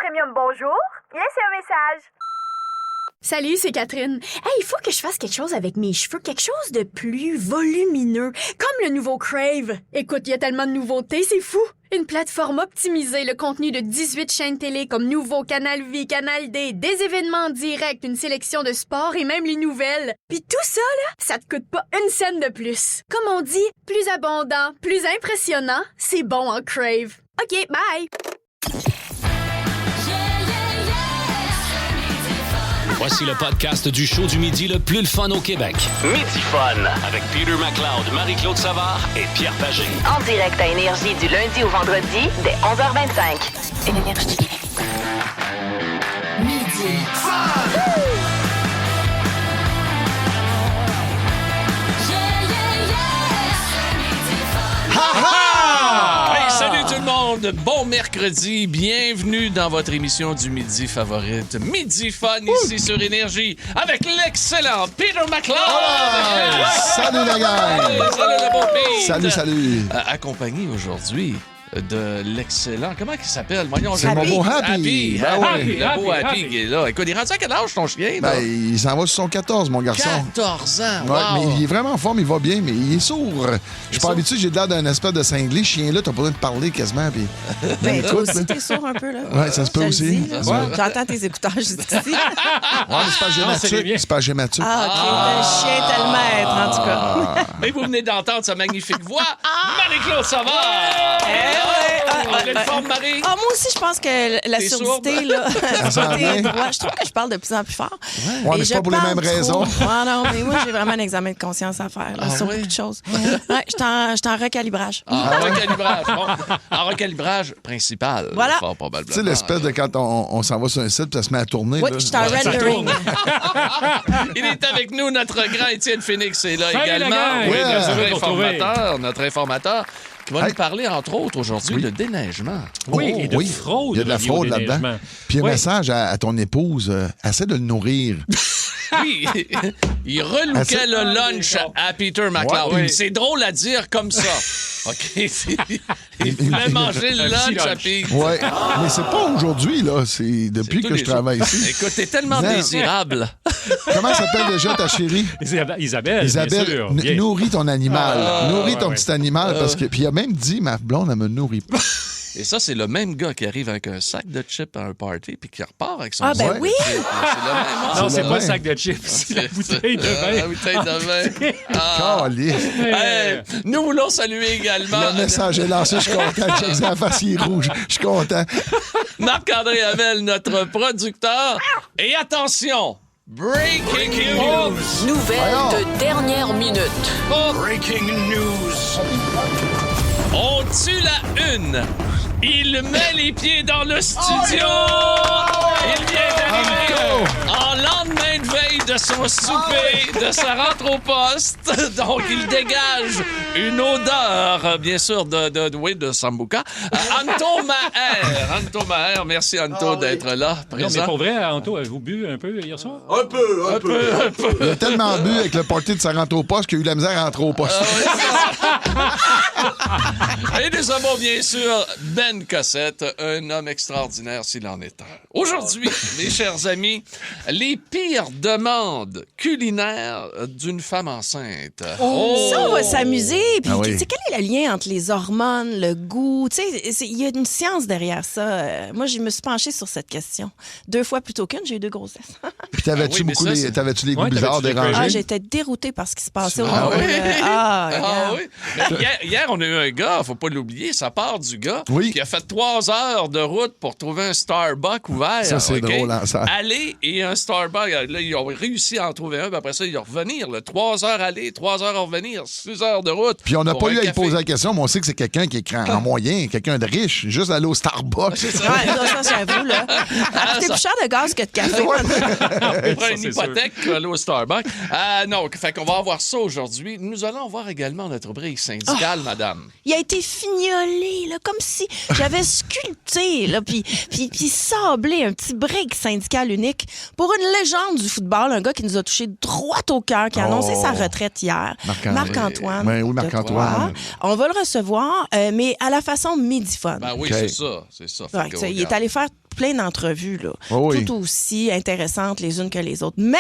Premium, bonjour. Laissez un message. Salut, c'est Catherine. Hey, il faut que je fasse quelque chose avec mes cheveux, quelque chose de plus volumineux, comme le nouveau Crave. Écoute, il y a tellement de nouveautés, c'est fou. Une plateforme optimisée, le contenu de 18 chaînes télé comme Nouveau, Canal Vie, Canal D, des événements en direct, une sélection de sports et même les nouvelles. Puis tout ça, là, ça te coûte pas une scène de plus. Comme on dit, plus abondant, plus impressionnant, c'est bon en Crave. OK, bye! Voici le podcast du show du midi le plus le fun au Québec. Midi Fun avec Peter McLeod, Marie-Claude Savard et Pierre Pagé. En direct à Énergie du lundi au vendredi dès 11h25. Énergie. Midi Fun! Salut tout le monde, bon mercredi, bienvenue dans votre émission du midi favorite, Midi Fun ici sur Énergie, avec l'excellent Peter McLeod. Salut la gang! Salut le beau Pete. Salut. Accompagné aujourd'hui de l'excellent, comment il s'appelle? Voyons, C'est mon beau Happy. Ben ouais. Le beau Happy qui est là. Écoute, il est rendu à quel âge ton chien? Là? Ben, il s'en va sur son 14, mon garçon. 14 ans, wow. Ouais, mais il est vraiment en forme, il va bien, mais il est sourd. Je suis pas sourd? habitué, j'ai l'air d'un espèce de cinglé. Chien-là, t'as pas besoin de parler quasiment. Puis... Ben, toi écoute, aussi, t'es sourd un peu, là. Ouais, ça se peut Je te aussi. le dis, là. Ouais. J'entends tes écouteurs jusqu'ici. Ouais, mais c'est pas gématique. C'est pas gématique. Ah, OK. Un chien tel maître, en tout cas. Mais vous venez d'entendre sa magnifique voix, Marie-Claude Savard! En pleine forme, Marie? Ah, moi aussi, je pense que la T'es surdité, sourde? là, s'en côté vient. droit, je trouve que je parle de plus en plus fort. Ouais, Et mais je c'est pas pour les parle mêmes trop. raisons. Ouais, non, mais moi, j'ai vraiment un examen de conscience à faire, là, Ah sur ouais? beaucoup de choses. Ouais, je suis en recalibrage. En recalibrage. Bon, en recalibrage principal. Voilà. Fort probablement. Tu sais, l'espèce de quand on s'en va sur un site, puis ça se met à tourner. Oui, là. je suis en rendering. Il est avec nous, notre grand Étienne Phoenix est là Salut, également. la gang! Oui, Yeah. notre informateur, qui va nous parler, entre autres, aujourd'hui, de déneigement. Oui, Oh, et de fraude. Il y a de la au niveau fraude des là-dedans. neigements. Puis un Oui. message à ton épouse, essaie de le nourrir. Oui, il relookait le lunch à Peter McLeod. Ouais. C'est drôle à dire comme ça. OK? Il voulait manger le Un petit lunch à lunch. Peter. Ouais, mais c'est pas aujourd'hui, là. C'est depuis Tous que les je travaille jours. ici. Écoute, t'es tellement Non. désirable. Comment s'appelle déjà ta chérie? Isabelle, bien Isabelle, sûr. Bien. nourris ton animal. Nourris ton ouais. petit animal. Parce que, puis il a même dit, ma blonde, elle me nourrit pas. Et ça, c'est le même gars qui arrive avec un sac de chips à un party puis qui repart avec son Ah, ben sac de oui. chips. C'est le même. Non, c'est le pas le vin. sac de chips, c'est la bouteille de vin. La bouteille de vin. Ah. Caliste. Hey, nous voulons saluer également Le message est lancé, je suis content. Check la face, il est rouge. Je suis content. Marc-André Hamel, notre producteur. Et attention, breaking news. Nouvelle Voyons. de dernière minute. Breaking news. On tue la une. Il met les pieds dans le studio. Il vient d'arriver en lendemain de veille de son souper, de sa rentre au poste. Donc, il dégage une odeur, bien sûr, de Sambuca. Anto Maher. Anto Maher, merci Anto d'être là, Non, mais présent. pour vrai, Anto, avez-vous bu un peu hier soir? Un peu. Il a tellement bu avec le party de sa rentre au poste qu'il a eu la misère à rentrer au poste. Et nous avons bien sûr Ben Cossette, un homme extraordinaire s'il en est un. Aujourd'hui, mes chers amis, les pires demandes culinaires d'une femme enceinte. Ça, on va s'amuser. Puis, Ah oui. tu sais, quel est le lien entre les hormones, le goût? Tu sais, il y a une science derrière ça. Moi, je me suis penchée sur cette question. 2 fois plutôt qu'une, j'ai eu 2 grossesses. Puis t'avais-tu Ah oui, mais beaucoup ça, les, c'est- t'avais-tu les goûts Ouais, bizarres t'avais-tu les dérangés? Ah, j'étais déroutée par ce qui se passait au Ah niveau. oui? Ah, Ah regarde. oui. Mais hier, on a eu un gars, faut pas l'oublier, ça part du gars Oui. qui a fait 3 heures de route pour trouver un Starbucks ouvert. Ça, c'est OK? drôle, hein, ça. Aller et un Starbucks, là, ils ont réussi à en trouver un, puis après ça, ils vont revenir. Là, 3 heures aller, 3 heures revenir, 6 heures de route. Puis on n'a pour pas un eu à lui café. poser la question, mais on sait que c'est quelqu'un qui est en moyen, quelqu'un de riche, juste aller au Starbucks. Ouais, ça, j'avoue, là. Ça coûtait plus cher de gaz que de café. On prend Ça, une c'est hypothèque pour aller au Starbucks. Non, fait qu'on va avoir ça aujourd'hui. Nous allons voir également notre rubrique syndicale, madame. Il a été fignolé, là, comme si j'avais sculpté, là, puis sablé un petit break syndical unique pour une légende du football, un gars qui nous a touché droit au cœur, qui a annoncé sa retraite hier. Marc-Antoine. Ben oui, Marc-Antoine. On va le recevoir, mais à la façon Midi Fun. Ben oui, OK. c'est ça. C'est ça. Fait Ouais, que, il est regarde. allé faire plein d'entrevues, là, oui. tout aussi intéressantes les unes que les autres. Mais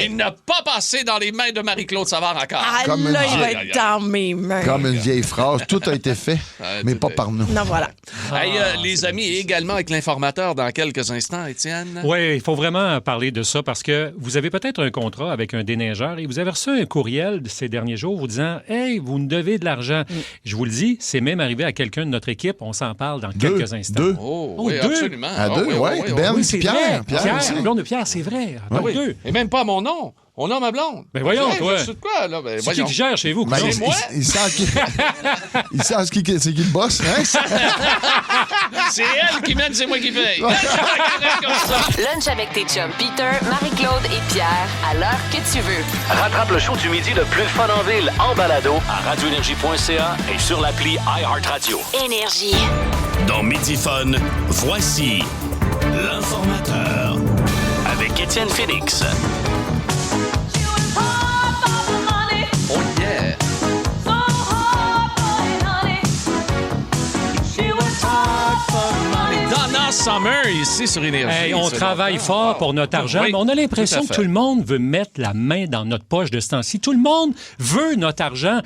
il n'a pas passé dans les mains de Marie-Claude Savard encore. Comme là, une il va vieille- être dans mes mains. Comme une vieille phrase. Tout a été fait, mais pas par nous. Non, voilà. Hey, les amis, également avec l'informateur dans quelques instants, Étienne. Oui, il faut vraiment parler de ça parce que vous avez peut-être un contrat avec un déneigeur et vous avez reçu un courriel ces derniers jours vous disant « Hey, vous nous devez de l'argent. » Je vous le dis, c'est même arrivé à quelqu'un de notre équipe. On s'en parle dans quelques instants. Deux. Oh, Oh, oui, deux? absolument. À deux, oui. Ben, Oui, c'est Pierre. vrai. Pierre aussi. Blonde de Pierre, c'est vrai. Ah oui. Deux. Et même pas à mon nom. On a ma blonde. Ben voyons, Hey, toi. je sais de quoi, là? Ben, C'est qui voyons. qui gère chez vous? Ben, coudonc? C'est moi? il sent qui c'est qui le boss, hein? C'est elle qui mène, c'est moi qui paye. Comme ça. Lunch avec tes chums Peter, Marie-Claude et Pierre à l'heure que tu veux. Rattrape le show du midi le plus fun en ville en balado à radioénergie.ca et sur l'appli iHeartRadio. Énergie. Dans Midi Fun, voici l'informateur avec Étienne Félix. Oh yeah! Donna Summer, ici sur Énergie. Hey, on C'est travaille longtemps. fort pour notre argent, Oui, mais on a l'impression tout à que fait. tout le monde veut mettre la main dans notre poche de ce temps-ci. Tout le monde veut notre argent.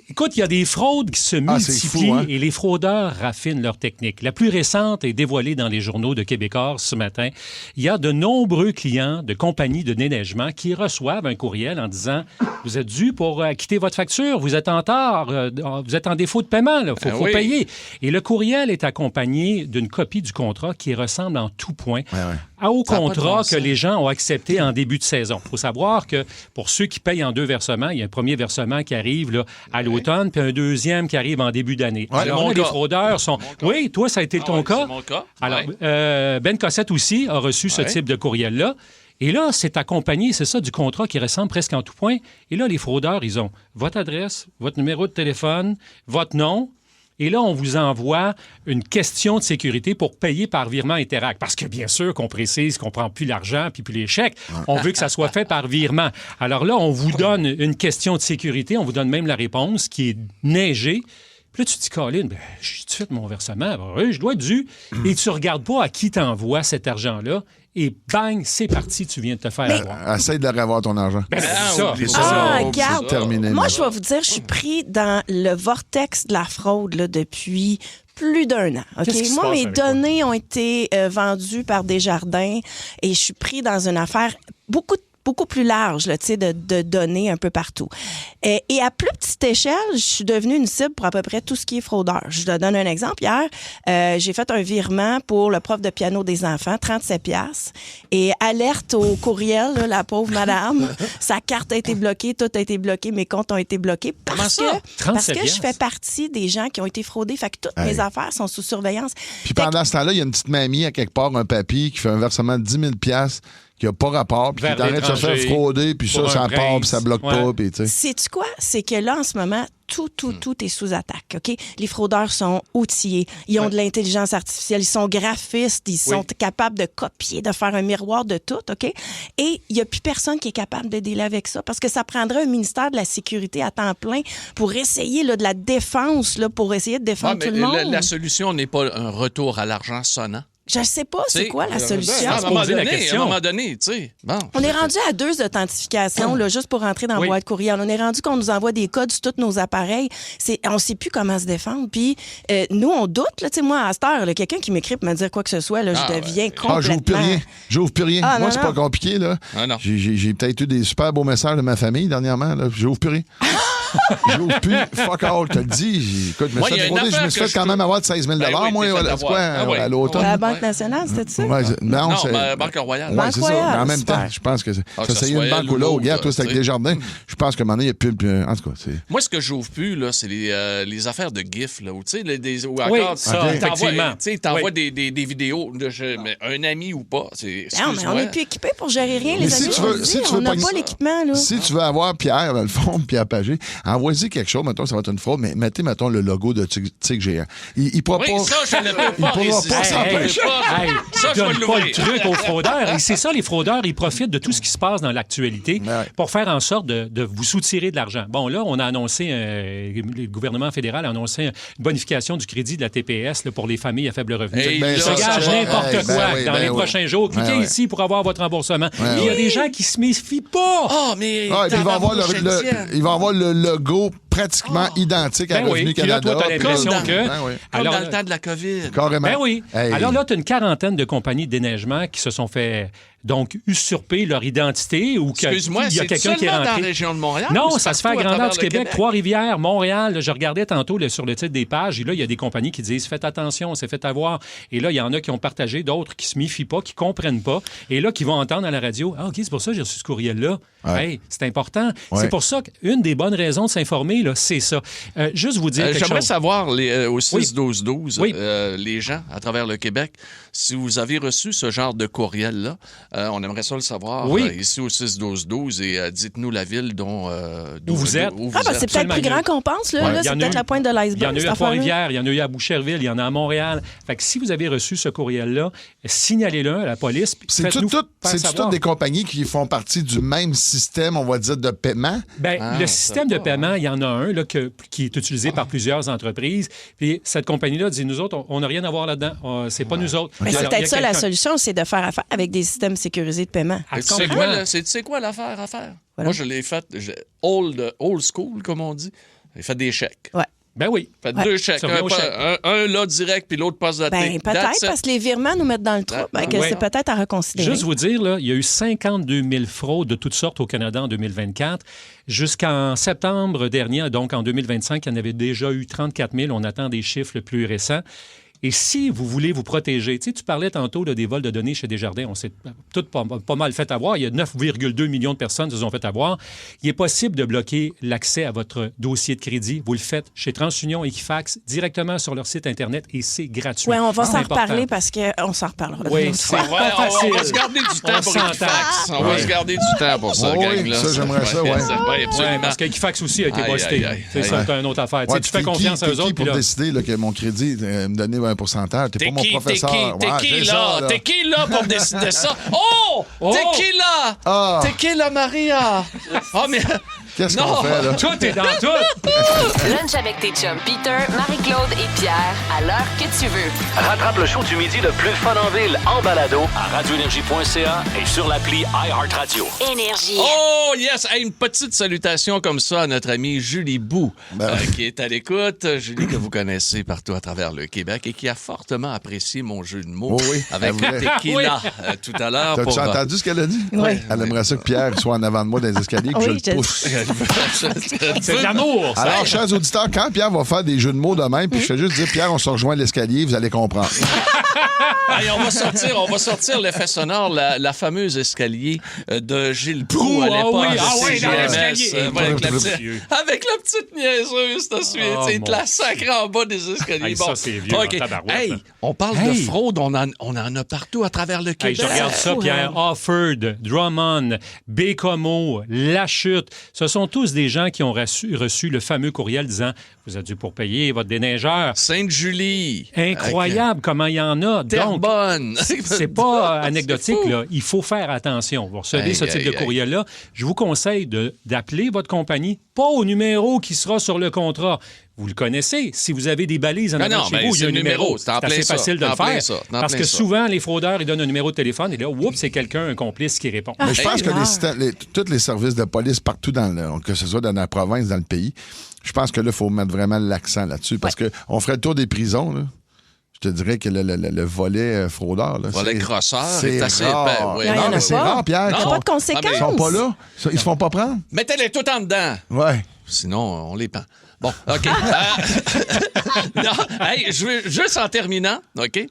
Écoute, il y a des fraudes qui se Ah, c'est multiplient fou, hein? et les fraudeurs raffinent leur technique. La plus récente est dévoilée dans les journaux de Québécois ce matin. Il y a de nombreux clients de compagnies de déneigement qui reçoivent un courriel en disant « Vous êtes dû pour acquitter votre facture, vous êtes en retard, vous êtes en défaut de paiement, il faut oui. payer. » Et le courriel est accompagné d'une copie du contrat qui ressemble en tout point au Ça a pas de contrat bon que sens. les gens ont accepté en début de saison. Il faut savoir que pour ceux qui payent en deux versements, il y a un premier versement qui arrive là, à l'automne, puis un deuxième qui arrive en début d'année. Ouais, Alors mon là, les cas. fraudeurs sont... Oui, toi, ça a été ton ouais, cas. c'est mon cas. Alors, Ouais. Ben Cossette aussi a reçu ce Ouais. type de courriel-là. Et là, c'est accompagné, c'est ça, du contrat qui ressemble presque en tout point. Et là, les fraudeurs, ils ont votre adresse, votre numéro de téléphone, votre nom. Et là, on vous envoie une question de sécurité pour payer par virement Interact. Parce que, bien sûr, qu'on précise qu'on ne prend plus l'argent puis plus les chèques. On veut que ça soit fait par virement. Alors là, on vous donne une question de sécurité. On vous donne même la réponse qui est neigée. Puis là, tu te dis, Colin, ben, j'ai-tu fait mon versement? Ben, oui, je dois être dû. Et tu ne regardes pas à qui t'envoie cet argent-là. Et bang, c'est parti, tu viens de te faire avoir. Essaye de revoir ton argent. Ben, Ah, c'est ça. oublie c'est ça. ça. Ah, c'est regarde. terminé. Moi, je vais vous dire, je suis pris dans le vortex de la fraude là, depuis plus d'1 an. OK? Qu'est-ce qui se Moi, passe mes avec toi? données ont été vendues par Desjardins et je suis pris dans une affaire beaucoup plus large là, de données un peu partout. Et à plus petite échelle, je suis devenue une cible pour à peu près tout ce qui est fraudeur. Je te donne un exemple. Hier, j'ai fait un virement pour le prof de piano des enfants, 37 $. Et alerte au courriel, là, la pauvre madame, sa carte a été bloquée, tout a été bloqué, mes comptes ont été bloqués parce Comment ça? que, parce 37 que je fais partie des gens qui ont été fraudés. Fait que toutes mes affaires sont sous surveillance. Puis pendant ce temps-là, il y a une petite mamie à quelque part, un papy, qui fait un versement de 10 000 $ qui n'a pas rapport, puis qui Vers est en train de se faire l'étranger, frauder, puis ça, pour ça un part, puis prince. ça bloque Ouais. pas, puis tu sais. Sais-tu quoi? C'est que là, en ce moment, tout est sous attaque, OK? Les fraudeurs sont outillés. Ils ont de l'intelligence artificielle. Ils sont graphistes. Ils sont capables de copier, de faire un miroir de tout, OK? Et il n'y a plus personne qui est capable de dealer avec ça parce que ça prendrait un ministère de la Sécurité à temps plein pour essayer là, de la défense, là, pour essayer de défendre Ah, mais tout le monde. la solution n'est pas un retour à l'argent sonnant. Je ne sais pas c'est quoi la solution. À un se moment poser la donné, question. tu sais. Bon. On est rendu à 2 authentifications, là, juste pour rentrer dans la Oui. boîte courriel. On est rendu qu'on nous envoie des codes sur tous nos appareils. On ne sait plus comment se défendre. Puis, nous, on doute. Là, tu sais, moi, à cette heure, là, quelqu'un qui m'écrit pour me dire quoi que ce soit, là, je deviens complètement... Ah, j'ouvre plus rien. J'ouvre plus rien. Ah, Moi, non, c'est non. pas compliqué, là. Ah, non. J'ai peut-être eu des super beaux messages de ma famille dernièrement, là. J'ouvre plus rien. J'ouvre plus. Fuck all, je te le dis. Écoute, je me Moi, suis il y a fait une frauder. Je affaire me suis que fait je quand même peux- avoir de 16 000 Ben oui, moi, t'es fait c'est avoir. quoi, Ah oui. à l'automne. La Banque nationale, c'était ça? Ouais, non, Non, c'est... Banque Royale. Ouais, Banque c'est ça. Royale, Mais en même super. temps, je pense que Ah, ça que ça c'est soit une banque elle ou ou l'autre. l'autre, Regarde, toi, c'est avec tu sais. Desjardins. Je pense qu'à un moment donné, il n'y a plus... En tout cas, c'est... Moi, ce que j'ouvre plus, là, c'est les affaires de GIF, là, où, tu sais, ou Oui, encore, ça, Ok. effectivement. Tu t'envoies Oui. des vidéos de mais un ami ou pas. Non, mais on n'est plus équipés pour gérer rien, Mais les si amis. tu je veux- vous le si dis, tu veux on n'a pogner pas ça- l'équipement, là. Si tu veux avoir Pierre, dans le fond, Pierre Pagé, envoyez quelque chose, mettons, ça va être une fraude, mais mettez, mettons, le logo de Tigre Géant. Il pourra Oui, pas... ça, je ne peux pas résister. Ça, je vais donne pas l'ouvrir. le truc aux fraudeurs. Et c'est ça, les fraudeurs, ils profitent de tout ce qui se passe dans l'actualité pour faire en sorte de vous soutirer de l'argent. Bon, là, on a annoncé, le gouvernement fédéral a annoncé une bonification du crédit de la TPS là, pour les familles à faible revenu. Hey, Ben, Ça ça, gage ça, n'importe ben, quoi ben oui, dans ben les oui. prochains jours. Cliquez Ben oui. ici pour avoir votre remboursement. Ben Il y a oui. des gens qui se méfient pas. Ah, mais Ah, et puis il va avoir il va avoir le logo pratiquement identique à Ben oui. Revenu Puis là, Canada. toi, t'as l'impression Comme que... Ben oui. comme Alors, dans le temps de la COVID. Carrément. Ben oui. Hey. Alors là, tu as une quarantaine de compagnies de déneigement qui se sont fait donc usurper leur identité ou Excuse-moi, qu'il y a c'est quelqu'un qui est seulement dans rentré. la région de Montréal? Non, ou ça c'est se fait à partout grandeur travers du le Québec, Trois-Rivières, Montréal. Là, je regardais tantôt là, sur le titre des pages, et là, il y a des compagnies qui disent « Faites attention, on s'est fait avoir ». Et là, il y en a qui ont partagé, d'autres qui se méfient pas, qui comprennent pas, et là, qui vont entendre à la radio « Ah, OK, c'est pour ça que j'ai reçu ce courriel-là. Ouais. Hey, c'est important. Ouais. C'est pour ça qu'une des bonnes raisons de s'informer, là, c'est ça. Juste vous dire quelque J'aimerais chose. savoir au Oui. 6-12-12, Oui. les gens à travers le Québec, si vous avez reçu ce genre de courriel-là, on aimerait ça le savoir Oui. ici au 6-12-12 et dites-nous la ville d'où vous êtes. où vous Ah, ben, êtes. c'est peut-être plus Absolument. grand qu'on pense. Là, Ouais. là Il y c'est en a peut-être eu- la pointe de Il y en l'iceberg. a eu cette à affaire-là. Trois-Rivières, il y en a eu à Boucherville, il y en a à Montréal. Fait que si vous avez reçu ce courriel-là, signalez-le à la police. puis C'est faites-nous faire toutes savoir. des compagnies qui font partie du même système, on va dire, de paiement. Ben, le système de paiement, il y en a un là, qui est utilisé par plusieurs entreprises. Puis cette compagnie-là dit, nous autres, on n'a rien à voir là-dedans. C'est pas nous autres. Mais c'est Alors, il y a peut-être ça la quelqu'un- solution, c'est de faire affaire avec des systèmes sécurisés de paiement. Ah, Tu sais complètement. quoi, c'est quoi l'affaire à faire? Voilà. Moi, je l'ai fait old school, comme on dit. J'ai fait des chèques. Ouais. Ben oui. Fait Ouais. deux chèques. Ça revient au chèque. Un là direct, puis l'autre poste de Ben, peut-être, parce que les virements nous mettent dans le trou. Ben, que Ouais. c'est peut-être à reconsidérer. Juste vous dire, là, il y a eu 52 000 fraudes de toutes sortes au Canada en 2024. Jusqu'en septembre dernier, donc en 2025, il y en avait déjà eu 34 000. On attend des chiffres le plus récents. Et si vous voulez vous protéger, tu sais, tu parlais tantôt là, des vols de données chez Desjardins, on s'est tout pas mal fait avoir. Il y a 9,2 millions de personnes qui se sont fait avoir. Il est possible de bloquer l'accès à votre dossier de crédit. Vous le faites chez TransUnion Equifax directement sur leur site Internet et c'est gratuit. Oui, on va C'est s'en important. reparler parce qu'on s'en reparlera. Oui, une autre c'est fois. pas facile. On va se garder du temps On pour s'entend. Equifax. On va se garder du temps pour ça, Oui, gang-là. ça, j'aimerais ça, ouais. Oui, absolument. Ouais, parce qu'Equifax aussi a été Aïe, busté. aïe, aïe. C'est ça, c'est une autre affaire. Tu sais, Ouais, tu fais t'es confiance à t'es eux autres. qui puis pour là, décider là, que mon crédit me donnait un pourcentage? T'es pas mon professeur. T'es Ouais, qui, c'est là? ça, T'es qui, là, pour décider ça? Oh! T'es qui, là? Ah. T'es qui, là, Maria? Oh, mais... Qu'est-ce Non. qu'on fait, là? tout est dans tout. Lunch avec tes chums Peter, Marie-Claude et Pierre à l'heure que tu veux. Rattrape le show du midi le plus fun en ville en balado à radioénergie.ca et sur l'appli iHeartRadio. Énergie. Oh, yes! Hey, une petite salutation comme ça à notre amie Julie Bou, qui est à l'écoute. Julie, que vous connaissez partout à travers le Québec et qui a fortement apprécié mon jeu de mots Oh oui, avec elle le voulait. tequila tout à l'heure. T'as-tu pour, entendu ce qu'elle a dit? Oui. Elle aimerait ça que Pierre soit en avant de moi dans les escaliers, que Oui, je je- le pousse. C'est de l'amour. ça. Alors, chers auditeurs, quand Pierre va faire des jeux de mots de même, puis je fais juste dire, Pierre, on se rejoint à l'escalier, vous allez comprendre. Hey, on va sortir l'effet sonore, la fameuse escalier de Gilles Proulx à Ah l'époque. oui, de ah oui, dans CGMS, l'escalier. avec la petite niaiseuse, t'as suivi, Oh, tu sais, mon- te la sacre en bas des escaliers. Hey, ça, c'est vieux, OK. en tabarouette. Hey, on parle de fraude, on en a partout à travers le Hey, Québec. je regarde ça, Pierre. Offord, Drummond, Bécomo, La Chute. Ce sont tous des gens qui ont reçu le fameux courriel disant « Vous êtes dû pour payer votre déneigeur ». Sainte-Julie. Incroyable comment il y en a. Donc, Terrebonne. c'est pas anecdotique, C'est fou. là. Il faut faire attention. Vous recevez Aïe, ce type aïe, de aïe. courriel-là. Je vous conseille d'appeler votre compagnie, pas au numéro qui sera sur le contrat. Vous le connaissez. Si vous avez des balises en Non, avant non, de chez ben, vous, il y a c'est un le numéro. numéro. C'est en C'est plein assez ça. facile de En le plein faire. ça. En Parce plein que ça. souvent, les fraudeurs, ils donnent un numéro de téléphone et là, oups, c'est quelqu'un, un complice qui répond. Mais je pense que Hey, tous les services de police partout, que ce soit dans la province, dans le pays, je pense que là, il faut mettre vraiment l'accent là-dessus. Parce qu'on ferait le tour des prisons, là. Je te dirais que le volet fraudeur... Là, Volet crosseur c'est est assez rare. épais, oui. Il y en Non, a mais c'est pas. rare, Pierre. Il n'y a Non. pas de conséquences. Ah, Ils sont pas là. Ils se font pas prendre. Mettez-les tout en dedans. Ouais. Sinon, on les pend. Bon, OK. Non, hey, je veux, juste en terminant, OK?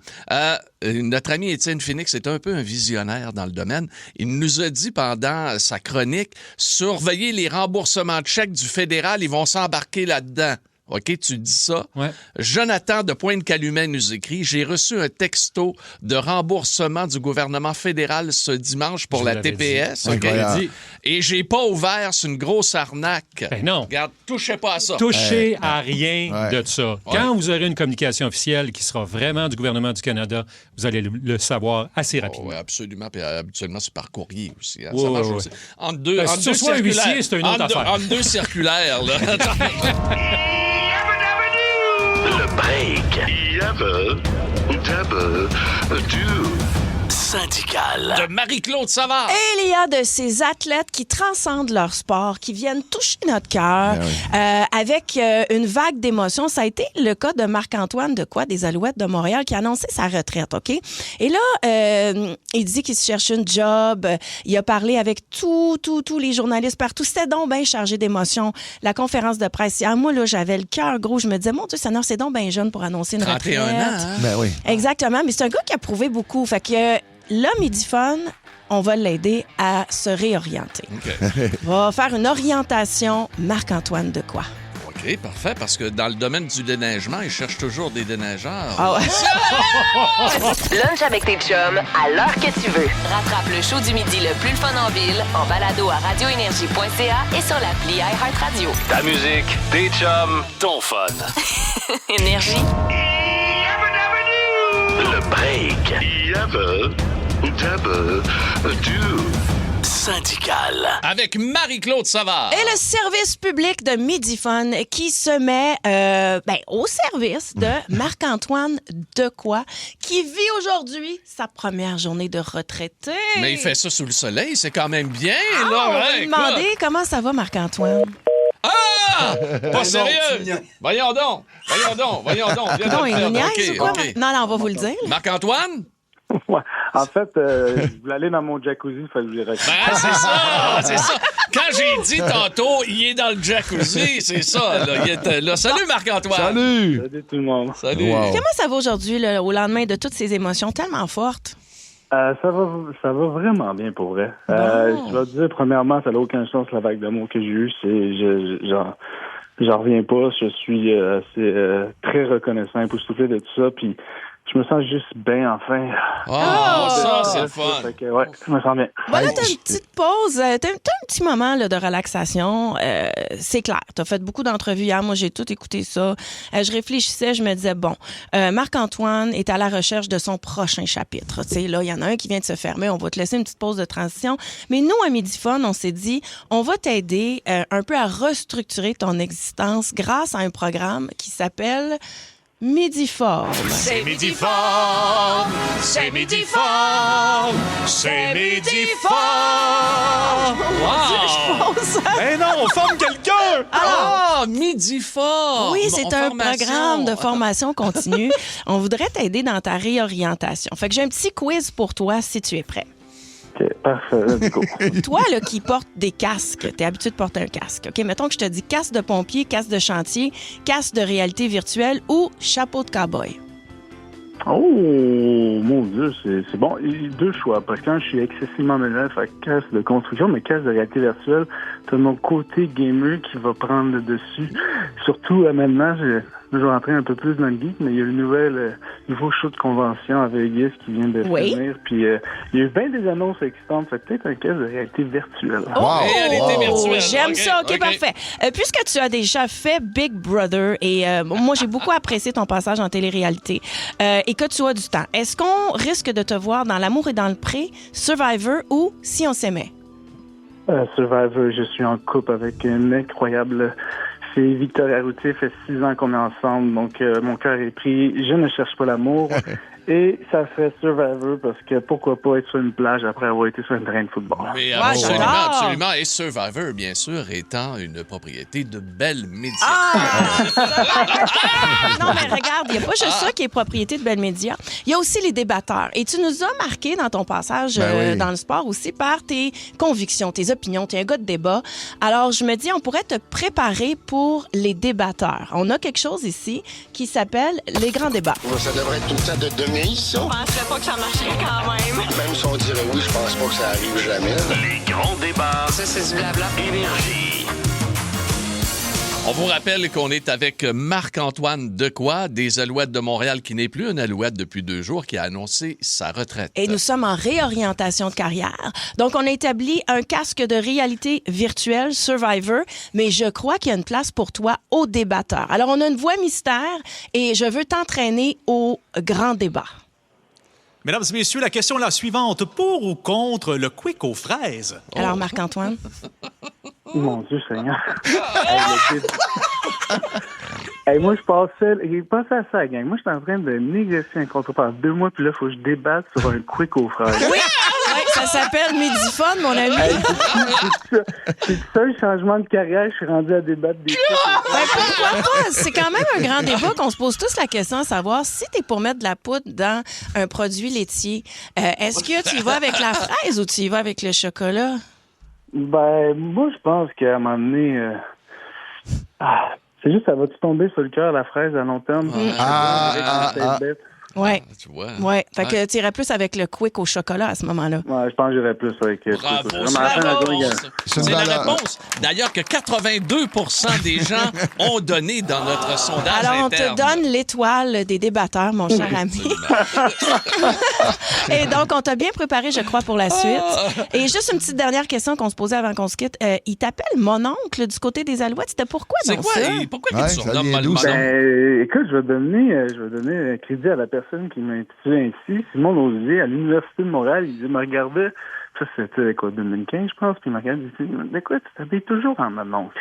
Notre ami Étienne Phoenix est un peu un visionnaire dans le domaine. Il nous a dit pendant sa chronique, surveillez les remboursements de chèques du fédéral, ils vont s'embarquer là-dedans. OK, tu dis ça. Ouais. Jonathan de Pointe-Calumet nous écrit « J'ai reçu un texto de remboursement du gouvernement fédéral ce dimanche pour Je la l'avais TPS. dit. OK? Incroyable. Et j'ai pas ouvert, c'est une grosse arnaque. Ben non. Regarde, touchez pas à ça. Touchez à rien Ouais. de ça. Quand vous aurez une communication officielle qui sera vraiment du gouvernement du Canada, vous allez le savoir assez rapidement. Oui, absolument. Puis habituellement, c'est par courrier aussi. Hein. Ouais, Ça marche ouais, aussi. ouais. Entre deux, Ben, entre si deux tu reçois un circulaires. huissier, c'est une autre affaire. Entre deux circulaires, là. Le break. Yabba, dabba, do. Syndical. De Marie-Claude Savard. Et il y a de ces athlètes qui transcendent leur sport, qui viennent toucher notre cœur avec une vague d'émotions. Ça a été le cas de Marc-Antoine des Alouettes de Montréal qui a annoncé sa retraite, OK? Et là, il dit qu'il se cherche une job. Il a parlé avec tous les journalistes partout. C'était donc bien chargé d'émotions. La conférence de presse hier, moi, là, j'avais le cœur gros. Je me disais, mon Dieu, Seigneur, c'est donc bien jeune pour annoncer une 31 retraite. ans, hein? Ben oui. Exactement, mais c'est un gars qui a prouvé beaucoup. Fait que là, Midifun, on va l'aider à se réorienter. OK. On va faire une orientation Marc-Antoine de quoi? OK, parfait, parce que dans le domaine du déneigement, ils cherchent toujours des déneigeurs. Ah ouais. Lunch avec tes chums à l'heure que tu veux. Rattrape le show du midi le plus le fun en ville en balado à radioénergie.ca et sur l'appli iHeartRadio. Ta musique, tes chums, ton fun. Énergie. Le break. Yabba, dabba, do. Syndical. Avec Marie-Claude Savard. Et le service public de Midifun qui se met au service de Marc-Antoine Dequoy qui vit aujourd'hui sa première journée de retraité. Mais il fait ça sous le soleil, c'est quand même bien, On là. va hein, lui écoute. demander comment ça va, Marc-Antoine. Ah! Pas sérieux? Voyons donc. Viens Non, de le il faire. nous niaise OK, ou quoi? OK. Non, on va vous le dire. Marc-Antoine? Ouais. En fait, je voulais aller dans mon jacuzzi, il fallait que je les recule. Ben, c'est ça. Quand j'ai dit tantôt, il est dans le jacuzzi, c'est ça. Là. Il est là. Salut, Marc-Antoine. Salut! Salut tout le monde. Salut. Wow. Comment ça va aujourd'hui, là, au lendemain de toutes ces émotions tellement fortes? Ça va vraiment bien pour vrai. Bon. Je vais te dire, premièrement, ça n'a aucun sens la vague d'amour que j'ai eue. J'en reviens pas. Je suis très reconnaissant, époustouflé de tout ça. Puis je me sens juste bien, enfin. Ça, c'est le fun. Fait que, ouais, je me sens bien. Bon, là, t'as une petite pause, t'as un petit moment là, de relaxation. C'est clair, t'as fait beaucoup d'entrevues hier. Moi, j'ai tout écouté ça. Je réfléchissais, je me disais, bon, Marc-Antoine est à la recherche de son prochain chapitre. Tu sais, là, il y en a un qui vient de se fermer. On va te laisser une petite pause de transition. Mais nous, à Midifun, on s'est dit, on va t'aider un peu à restructurer ton existence grâce à un programme qui s'appelle Midiforme. C'est Midiforme, c'est Midiforme, c'est Midiforme. Wow! Ben non, on forme quelqu'un! Ah, Midifort! Oui, c'est un programme de formation continue. On voudrait t'aider dans ta réorientation. Fait que j'ai un petit quiz pour toi si tu es prêt. OK, parfait, let's go. Toi, là, qui porte des casques, t'es habitué de porter un casque. OK, mettons que je te dis casque de pompier, casque de chantier, casque de réalité virtuelle ou chapeau de cow-boy. Oh, mon Dieu, c'est bon. Il y a deux choix. Parce que je suis excessivement mêlé, fait casque de construction, mais casque de réalité virtuelle, t'as mon côté gamer qui va prendre le dessus. Surtout, maintenant, je vais rentrer un peu plus dans le geek, mais il y a le nouveau show de convention à Vegas qui vient de finir. Puis, il y a eu bien des annonces excitantes. Fait peut-être un casque de réalité virtuelle. Réalité virtuelle. J'aime OK, ça. OK, parfait. Puisque tu as déjà fait Big Brother, et moi, j'ai beaucoup apprécié ton passage en télé-réalité, et que tu as du temps, est-ce qu'on risque de te voir dans L'amour et dans le pré, Survivor ou Si on s'aimait? Survivor, je suis en couple avec une incroyable fille, Victoria Routier. Ça fait 6 ans qu'on est ensemble, donc mon cœur est pris. Je ne cherche pas l'amour. Et ça fait Survivor parce que pourquoi pas être sur une plage après avoir été sur un terrain de football. Mais Ouais, absolument, j'adore. absolument. Et Survivor, bien sûr, étant une propriété de Bell Media. Non, mais regarde, il n'y a pas juste ça qui est propriété de Bell Media. Il y a aussi les débatteurs. Et tu nous as marqué dans ton passage Ben oui. dans le sport aussi par tes convictions, tes opinions. Tu es un gars de débat. Alors, je me dis, on pourrait te préparer pour les débatteurs. On a quelque chose ici qui s'appelle les grands débats. Ça devrait être tout le temps de donner, ça. Je penserais pas que ça marcherait quand même. Même si on dirait oui, je pense pas que ça arrive jamais. Les grands débats. Ça, c'est du blabla. Énergie. On vous rappelle qu'on est avec Marc-Antoine Decoy, des Alouettes de Montréal, qui n'est plus une Alouette depuis 2 jours, qui a annoncé sa retraite. Et nous sommes en réorientation de carrière. Donc, on a établi un casque de réalité virtuelle, Survivor, mais je crois qu'il y a une place pour toi au débatteur. Alors, on a une voix mystère et je veux t'entraîner au grand débat. Mesdames et messieurs, la question est la suivante. Pour ou contre le quick aux fraises? Alors, Marc-Antoine? Mon Dieu Seigneur. Hey, moi, je pensais à ça, gang. Moi, je suis en train de négocier un contrat pendant 2 mois, puis là, il faut que je débatte sur un quick aux fraises. Oui, ça s'appelle Midifone, mon ami. Hey, c'est le seul changement de carrière, je suis rendu à débattre des Ben, pourquoi pas? C'est quand même un grand débat qu'on se pose tous la question à savoir si t'es pour mettre de la poudre dans un produit laitier, est-ce que tu y vas avec la fraise ou tu y vas avec le chocolat? Ben, moi, je pense qu'à un moment donné, c'est juste, ça va-tu tomber sur le cœur, la fraise, à long terme? Ouais. Tu vois. Ouais. Fait que tu irais plus avec le quick au chocolat à ce moment-là. Ouais, je pense que j'irais plus avec. Bravo, c'est la réponse. D'ailleurs, que 82% des gens ont donné dans notre sondage Alors, on interne. te donne l'étoile des débatteurs, mon cher ami. Et donc, on t'a bien préparé, je crois, pour la suite. Et juste une petite dernière question qu'on se posait avant qu'on se quitte. Il t'appelle mon oncle du côté des Alouettes. C'était pourquoi C'est donc quoi? ça? Pourquoi tu surnommes mon oncle? Ben, écoute, je vais donner crédit à la personne qui m'a intitulé ainsi, Simon Lausier, à l'Université de Montréal. Il m'a regardé, ça c'était quoi, 2015, je pense, puis il m'a regardé, il dit, mais quoi, tu t'habilles toujours en mon oncle.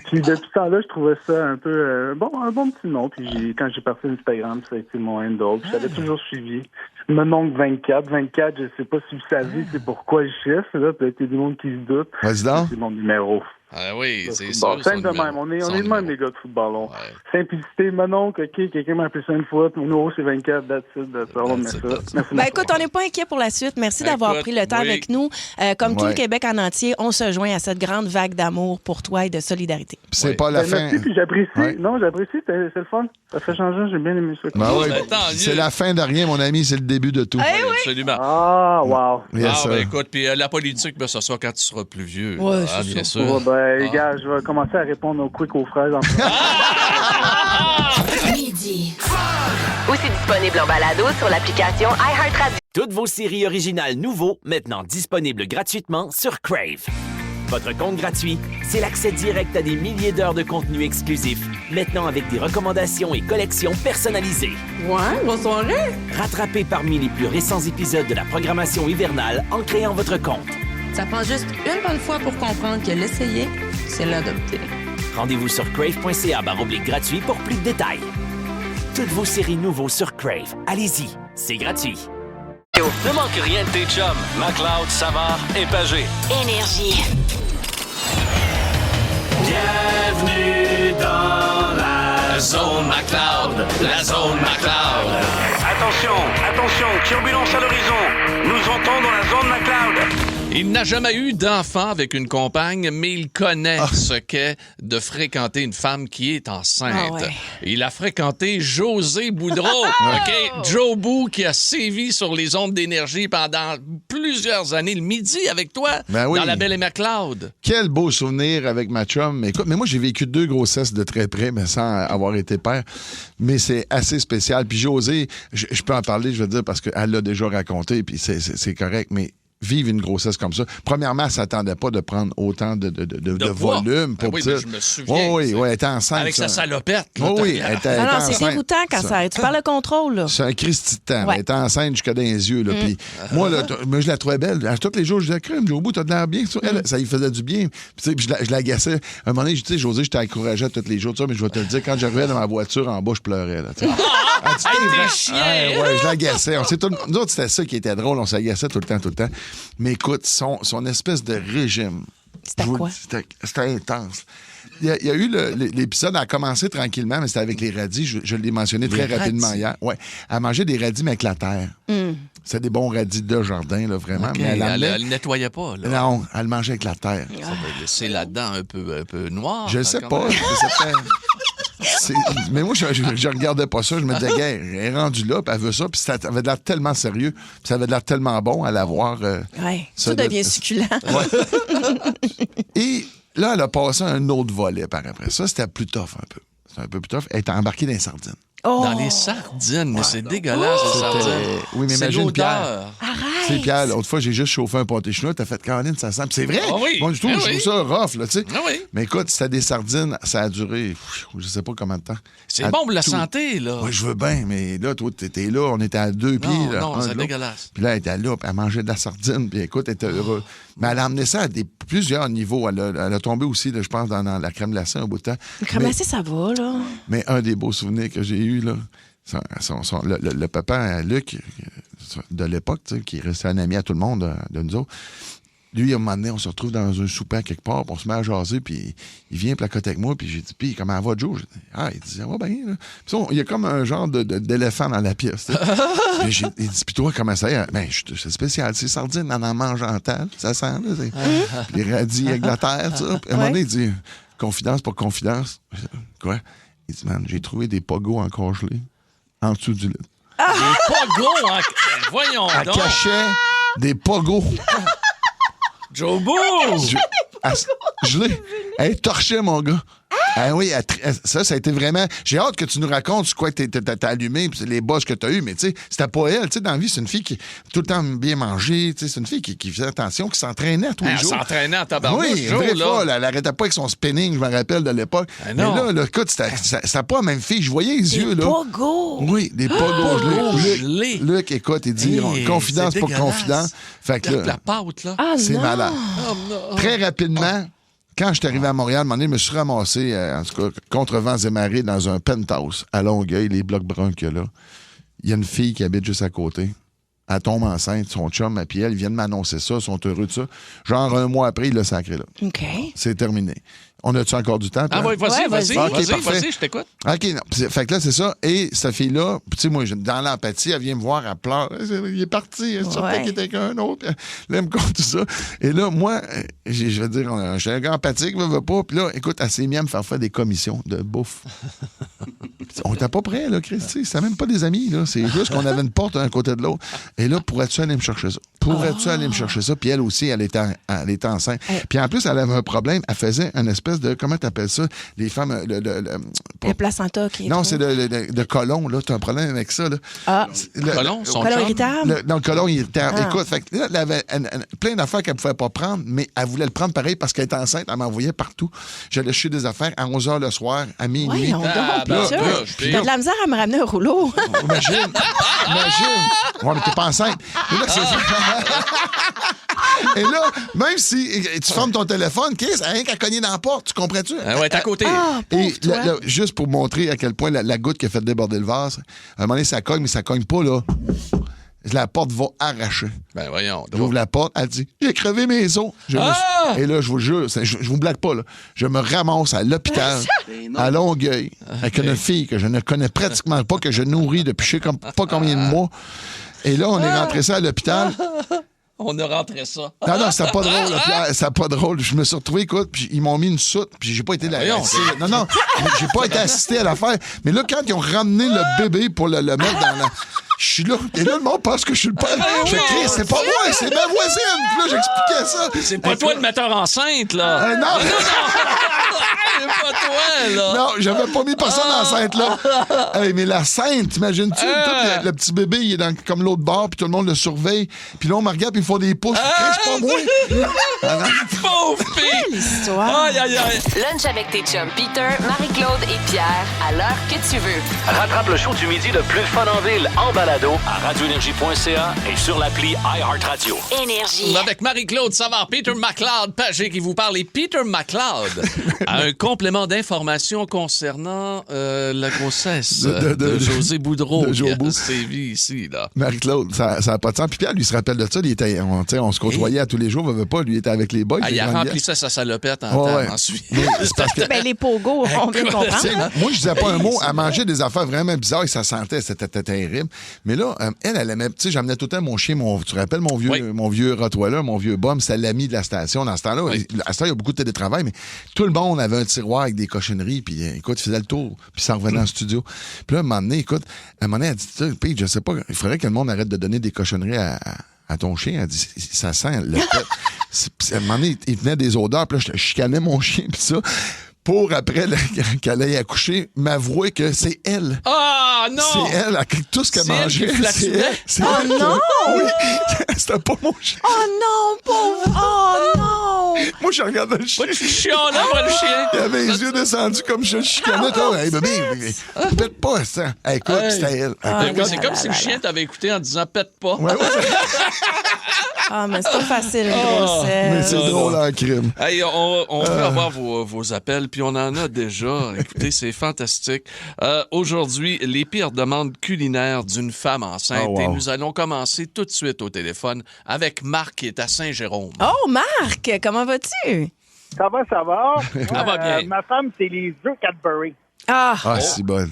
Puis depuis ce temps-là, je trouvais ça un peu, un bon petit nom, puis quand j'ai parti Instagram, ça a été mon handle, puis j'avais toujours suivi. Mon oncle 24, je sais pas si vous savez, c'est pourquoi le chiffre, là, peut-être des gens qui se doutent. C'est mon numéro. Ah oui, c'est ça. Simple de même. On est de même, les gars de football. Simplicité, mon oncle, OK, quelqu'un m'a appelé ça une fois, mon numéro, c'est 24, that's it. Merci. Ben écoute, on n'est pas inquiet pour la suite. Merci d'avoir pris le temps avec nous. Comme tout le Québec en entier, on se joint à cette grande vague d'amour pour toi et de solidarité. C'est pas la fin. Merci, puis j'apprécie. Non, j'apprécie, c'est le fun. Ça fait changer, j'ai bien aimé ça. C'est la fin de rien, mon ami, c'est le début de tout. Absolument. Ah, wow. Ben écoute, puis la politique, ben, ça sera quand tu seras plus vieux. Ouais, bien sûr. Gars, je vais commencer à répondre aux quick aux fraises. Midi. Aussi disponible en balado sur l'application iHeartRadio. Toutes vos séries originales nouveaux, maintenant disponibles gratuitement sur Crave. Votre compte gratuit, c'est l'accès direct à des milliers d'heures de contenu exclusif, maintenant avec des recommandations et collections personnalisées. Ouais, bonsoir. Rattrapez parmi les plus récents épisodes de la programmation hivernale en créant votre compte. Ça prend juste une bonne fois pour comprendre que l'essayer, c'est l'adopter. Rendez-vous sur crave.ca/gratuit pour plus de détails. Toutes vos séries nouveaux sur Crave. Allez-y, c'est gratuit. Ne manque rien de tes chums, McLeod, Savard et Pagé. Énergie. Bienvenue dans la zone McLeod, la zone McLeod. Attention, turbulence à l'horizon. Nous entrons dans la zone McLeod. Il n'a jamais eu d'enfant avec une compagne, mais il connaît ce qu'est de fréquenter une femme qui est enceinte. Ah ouais. Il a fréquenté José Boudreau, OK? Joe Boo, qui a sévi sur les ondes d'énergie pendant plusieurs années, le midi avec toi, dans La Belle et McLeod. Quel beau souvenir avec ma chum. Écoute, mais moi, j'ai vécu 2 grossesses de très près, mais sans avoir été père. Mais c'est assez spécial. Puis José, je peux en parler, je veux dire, parce qu'elle l'a déjà raconté, puis c'est correct, mais vivre une grossesse comme ça. Premièrement, elle ne s'attendait pas de prendre autant de volume pour petite. Je me souviens. Oui, elle était enceinte. Avec sa salopette. Oui, elle était enceinte. C'est dégoûtant quand ça. Tu parles de contrôle, là. C'est un Christy de temps. Elle était enceinte jusqu'à dans les yeux. Là, puis moi, je la trouvais belle. Tous les jours, je disais, crème, Joe Boo, t'as de l'air bien. Elle, ça lui faisait du bien. Puis je l'agaçais. À un moment donné, José, je t'encourageais tous les jours. Mais je vais te le dire, quand j'arrivais dans ma voiture en bas, je pleurais. Là, t'es chien! Ouais, je l'agaçais. Nous autres, c'était ça qui était drôle. On s'agaçait tout le temps. Mais écoute, son espèce de régime. C'était quoi? C'était intense. Il y a eu l'épisode a commencé tranquillement, mais c'était avec les radis. Je l'ai mentionné très rapidement hier. Ouais. Elle mangeait des radis, mais avec la terre. C'est des bons radis de jardin, là, vraiment. Okay. Mais elle ne nettoyait pas. Là. Non, elle le mangeait avec la terre. Ça va laisser là-dedans un peu noir. Je sais pas. Mais moi, je regardais pas ça. Je me disais, gars, elle est rendue là, puis elle veut ça, puis ça avait l'air tellement sérieux, puis ça avait l'air tellement bon à l'avoir. Oui, ça devient succulent. Ouais. Et là, elle a passé un autre volet par après. Ça, c'était plus tough un peu. C'était un peu plus tough. Elle était embarquée dans les sardines. Oh. Dans les sardines, mais c'est dégueulasse, les sardines. Oui, mais c'est imagine Pierre. Arrête! C'est Pierre, l'autre fois, j'ai juste chauffé un pâté chinois, t'as fait Caroline, ça sent. Puis c'est vrai! Ah oui! Moi, je trouve ça rough, là, tu sais. Ah oui! Mais écoute, c'était des sardines, ça a duré, je sais pas combien de temps. C'est bon pour la santé, là. Oui, je veux bien, mais là, toi, t'étais là, on était à 2 pieds. Là, non, c'est dégueulasse. Puis là, elle était là, puis elle mangeait de la sardine, puis écoute, elle était heureuse. Mais elle a amené ça à plusieurs niveaux. Elle a tombé aussi, là, je pense, dans la crème glacée un bout de temps. La crème glacée, ça va, là. Mais un des beaux souvenirs que j'ai eu, là, le papa Luc de l'époque, qui restait un ami à tout le monde de nous autres, lui, à un moment donné, on se retrouve dans un souper quelque part, puis on se met à jaser, puis il vient placoter avec moi, puis j'ai dit, puis comment va Joe? Il dit, ça va bien. Là. Puis il y a comme un genre d'éléphant dans la pièce. Puis il dit, puis toi, comment ça y est? Ben, c'est spécial, c'est sardines, on en mange en table, ça sent, là. Puis les radis avec la terre, ça. Puis à un moment donné, il dit, confidence pour confidence. Quoi? Il dit, man, j'ai trouvé des pogos encore gelés en dessous du lit. Des pogos voyons elle donc! Elle cachait des pogos. Joe Boo! Je l'ai. Elle torchait, mon gars. Ah oui, ça a été vraiment... J'ai hâte que tu nous racontes quoi que t'as allumé, les bosses que t'as eues, mais tu sais, c'était pas elle. Tu sais, dans la vie, c'est une fille qui tout le temps bien manger, tu sais, c'est une fille qui faisait attention, qui s'entraînait tous les jours. Elle s'entraînait en tabarnouche. Oui, une vraie folle. Elle arrêtait pas avec son spinning, je me rappelle de l'époque. Mais là, écoute, c'était pas la même fille. Je voyais les yeux, là. Des pogos! Oui, des pogos gelés. Luc, écoute, il dit confidence pour confidence. Fait que la pâte, là. C'est malade. Oh, non. Très rapidement... Quand je suis arrivé à Montréal, à un moment donné, je me suis ramassé, en tout cas, contre vents et marées, dans un penthouse à Longueuil, les blocs bruns qu'il y a là. Il y a une fille qui habite juste à côté. Elle tombe enceinte, son chum, puis elle vient de m'annoncer ça, ils sont heureux de ça. Genre, un mois après, il l'a sacré là. OK. C'est terminé. On a-tu encore du temps? Ah oui, vas-y, je t'écoute. OK, non. Fait que là, c'est ça. Et cette fille-là, tu sais, moi, dans l'empathie, elle vient me voir, elle pleure. Il est parti, elle sortait qu'il était avec un autre. Là, elle me compte tout ça. Et là, moi, je vais dire, je suis un gars empathique, je veux pas. Puis là, écoute, elle s'est mise à me faire des commissions de bouffe. On n'était pas prêts, là, Chris. C'était même pas des amis, là. C'est juste qu'on avait une porte d'un côté de l'autre. Et là, pourrais-tu aller me chercher ça? Aller me chercher ça? Puis elle aussi, elle était enceinte. Puis en plus, elle avait un problème. Elle faisait une espèce de, comment t'appelles ça? Les femmes, le placenta qui est... Non, c'est de côlon, là. T'as un problème avec ça, là. Ah. Côlon irritable? Le côlon irritable. Écoute, fait que là, elle avait plein d'affaires qu'elle pouvait pas prendre, mais elle voulait le prendre pareil parce qu'elle était enceinte. Elle m'envoyait partout. J'allais chercher des affaires à 11h le soir, à minuit. T'as de la misère à me ramener un rouleau. Imagine. Ouais, mais t'es pas enceinte. Et là, même si tu fermes ton téléphone, Chris, rien qu'à cogner dans la porte, tu comprends-tu? Ouais, t'es à côté. Et là, juste pour montrer à quel point la goutte qui a fait déborder le vase, à un moment donné, ça cogne, mais ça cogne pas, là. La porte va arracher. Ben voyons. J'ouvre la porte, elle dit, j'ai crevé mes os. Et là, je vous jure, je vous blague pas, là. Je me ramasse à l'hôpital, à Longueuil, avec une fille que je ne connais pratiquement pas, que je nourris depuis je sais pas combien de mois. Et là, on est rentré ça à l'hôpital. On a rentré ça. Non, c'était pas drôle, là, Pierre. C'était pas drôle. Je me suis retrouvé, écoute, puis ils m'ont mis une soute, puis j'ai pas été là. Non, j'ai pas été assisté à l'affaire. Mais là, quand ils ont ramené le bébé pour le mettre dans la... Je suis là. Et là, le monde pense que je suis le père. Je crie, c'est pas moi, c'est ma voisine. Puis là, j'expliquais ça. C'est pas toi le metteur enceinte, là. Non. C'est pas toi, là. Non, j'avais pas mis personne enceinte, là. Hey, mais la scène, t'imagines-tu? Le petit bébé, il est dans comme l'autre bord, puis tout le monde le surveille. Puis là, on me regarde, puis ils font des pouces. C'est pas moi. Pauvre fille. L'histoire. Aïe, aïe, aïe. Lunch avec tes chums Peter, Marie-Claude et Pierre, à l'heure que tu veux. Rattrape le show du midi le plus fun en ville en balado à radioénergie.ca et sur l'appli iHeartRadio. Énergie. Avec Marie-Claude Savard, Peter McLeod, Pagé qui vous parle. Et Peter McLeod a un complément d'information concernant la grossesse de José Boudreau. qui a sévi ici, là. Marie-Claude, ça n'a pas de sens. Puis Pierre, lui, se rappelle de ça. On se côtoyait à tous les jours. Veut pas, lui, il était avec les boys. Il a rempli ça sa salopette en temps ensuite. Ben, les pogos, on vient de comprendre. Moi, je disais pas un mot. Elle mangeait des affaires vraiment bizarres et ça sentait. C'était terrible. Mais là, elle aimait, tu sais, j'amenais tout le temps mon chien, tu te rappelles mon vieux Rottweiler, mon vieux Bum, c'était l'ami de la station. Dans ce temps-là, à ce temps, il y a beaucoup de télétravail, mais tout le monde avait un tiroir avec des cochonneries, puis écoute, il faisait le tour, puis ça revenait en studio. Puis là, à un moment donné, elle dit, Pete, je sais pas, il faudrait que le monde arrête de donner des cochonneries à ton chien. Elle dit, ça sent le pet. À un moment donné, il venait des odeurs, puis là, je chicanais mon chien, puis ça. Pour après qu'elle aille accoucher, m'avouer que c'est elle. Ah non! C'est elle, tout ce qu'elle mangeait. C'est elle. Oh non! Oui, c'était pas mon chien. Oh non, pauvre! Oh non! Moi, je regardais le chien. Moi, je suis chiant, là, le chien. Il avait les yeux descendus comme je chicanais. Hey, bébé, pète pas, ça. Hey, écoute, c'était elle. C'est comme si le chien t'avait écouté en disant pète pas. Ouais. Ah, mais c'est pas facile, grossesse. Mais c'est drôle en crime. Hey, on veut avoir vos appels, puis on en a déjà. Écoutez, c'est fantastique. Aujourd'hui, les pires demandes culinaires d'une femme enceinte. Oh, wow. Et nous allons commencer tout de suite au téléphone avec Marc qui est à Saint-Jérôme. Oh, Marc, comment vas-tu? Ça va, ça va. Ça va bien. Ma femme, c'est les œufs Cadbury. Ah, c'est bon.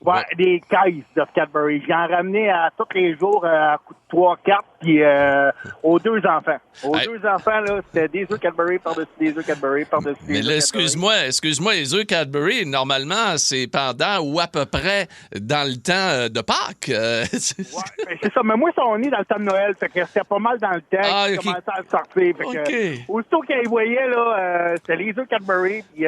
Ouais, des caisses de Cadbury. J'en ramenais à tous les jours à coup de 3-4, puis aux 2 enfants. Aux 2 enfants, là, c'était des œufs Cadbury par-dessus des œufs Cadbury par-dessus des œufs Mais là, excuse-moi, les œufs Cadbury, normalement, c'est pendant ou à peu près dans le temps de Pâques. Ouais, c'est ça. Mais moi, ils sont nés dans le temps de Noël, fait que c'était pas mal dans le temps qu'ils commençaient à le sortir. Fait que, aussitôt qu'ils voyaient, là, c'était les œufs Cadbury, puis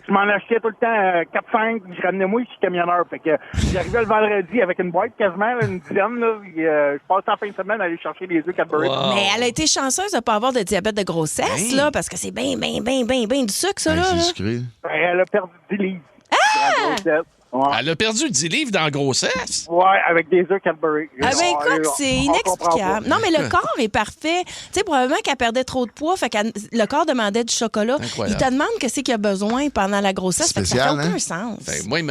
je m'en achetais tout le temps 4-5, puis je ramenais moi, je suis camionneur. Fait que j'arrivais le vendredi avec une boîte quasiment, une dizaine, là, puis je passais la fin de semaine à aller chercher les œufs Cadbury. Wow. Mais elle a été chanceuse de ne pas avoir de diabète de grossesse, là, parce que c'est bien du sucre, ça, là. Elle a perdu 10 livres. Ah! Ouais. Elle a perdu 10 livres dans la grossesse? Ouais, avec des œufs Cadbury. Ah ben écoute, c'est inexplicable. Non, mais le corps est parfait. Tu sais, probablement qu'elle perdait trop de poids, fait que le corps demandait du chocolat. Incroyable. Il te demande qu'est-ce qu'il a besoin pendant la grossesse. Spécial, fait que ça n'a aucun sens. Ben, moi, il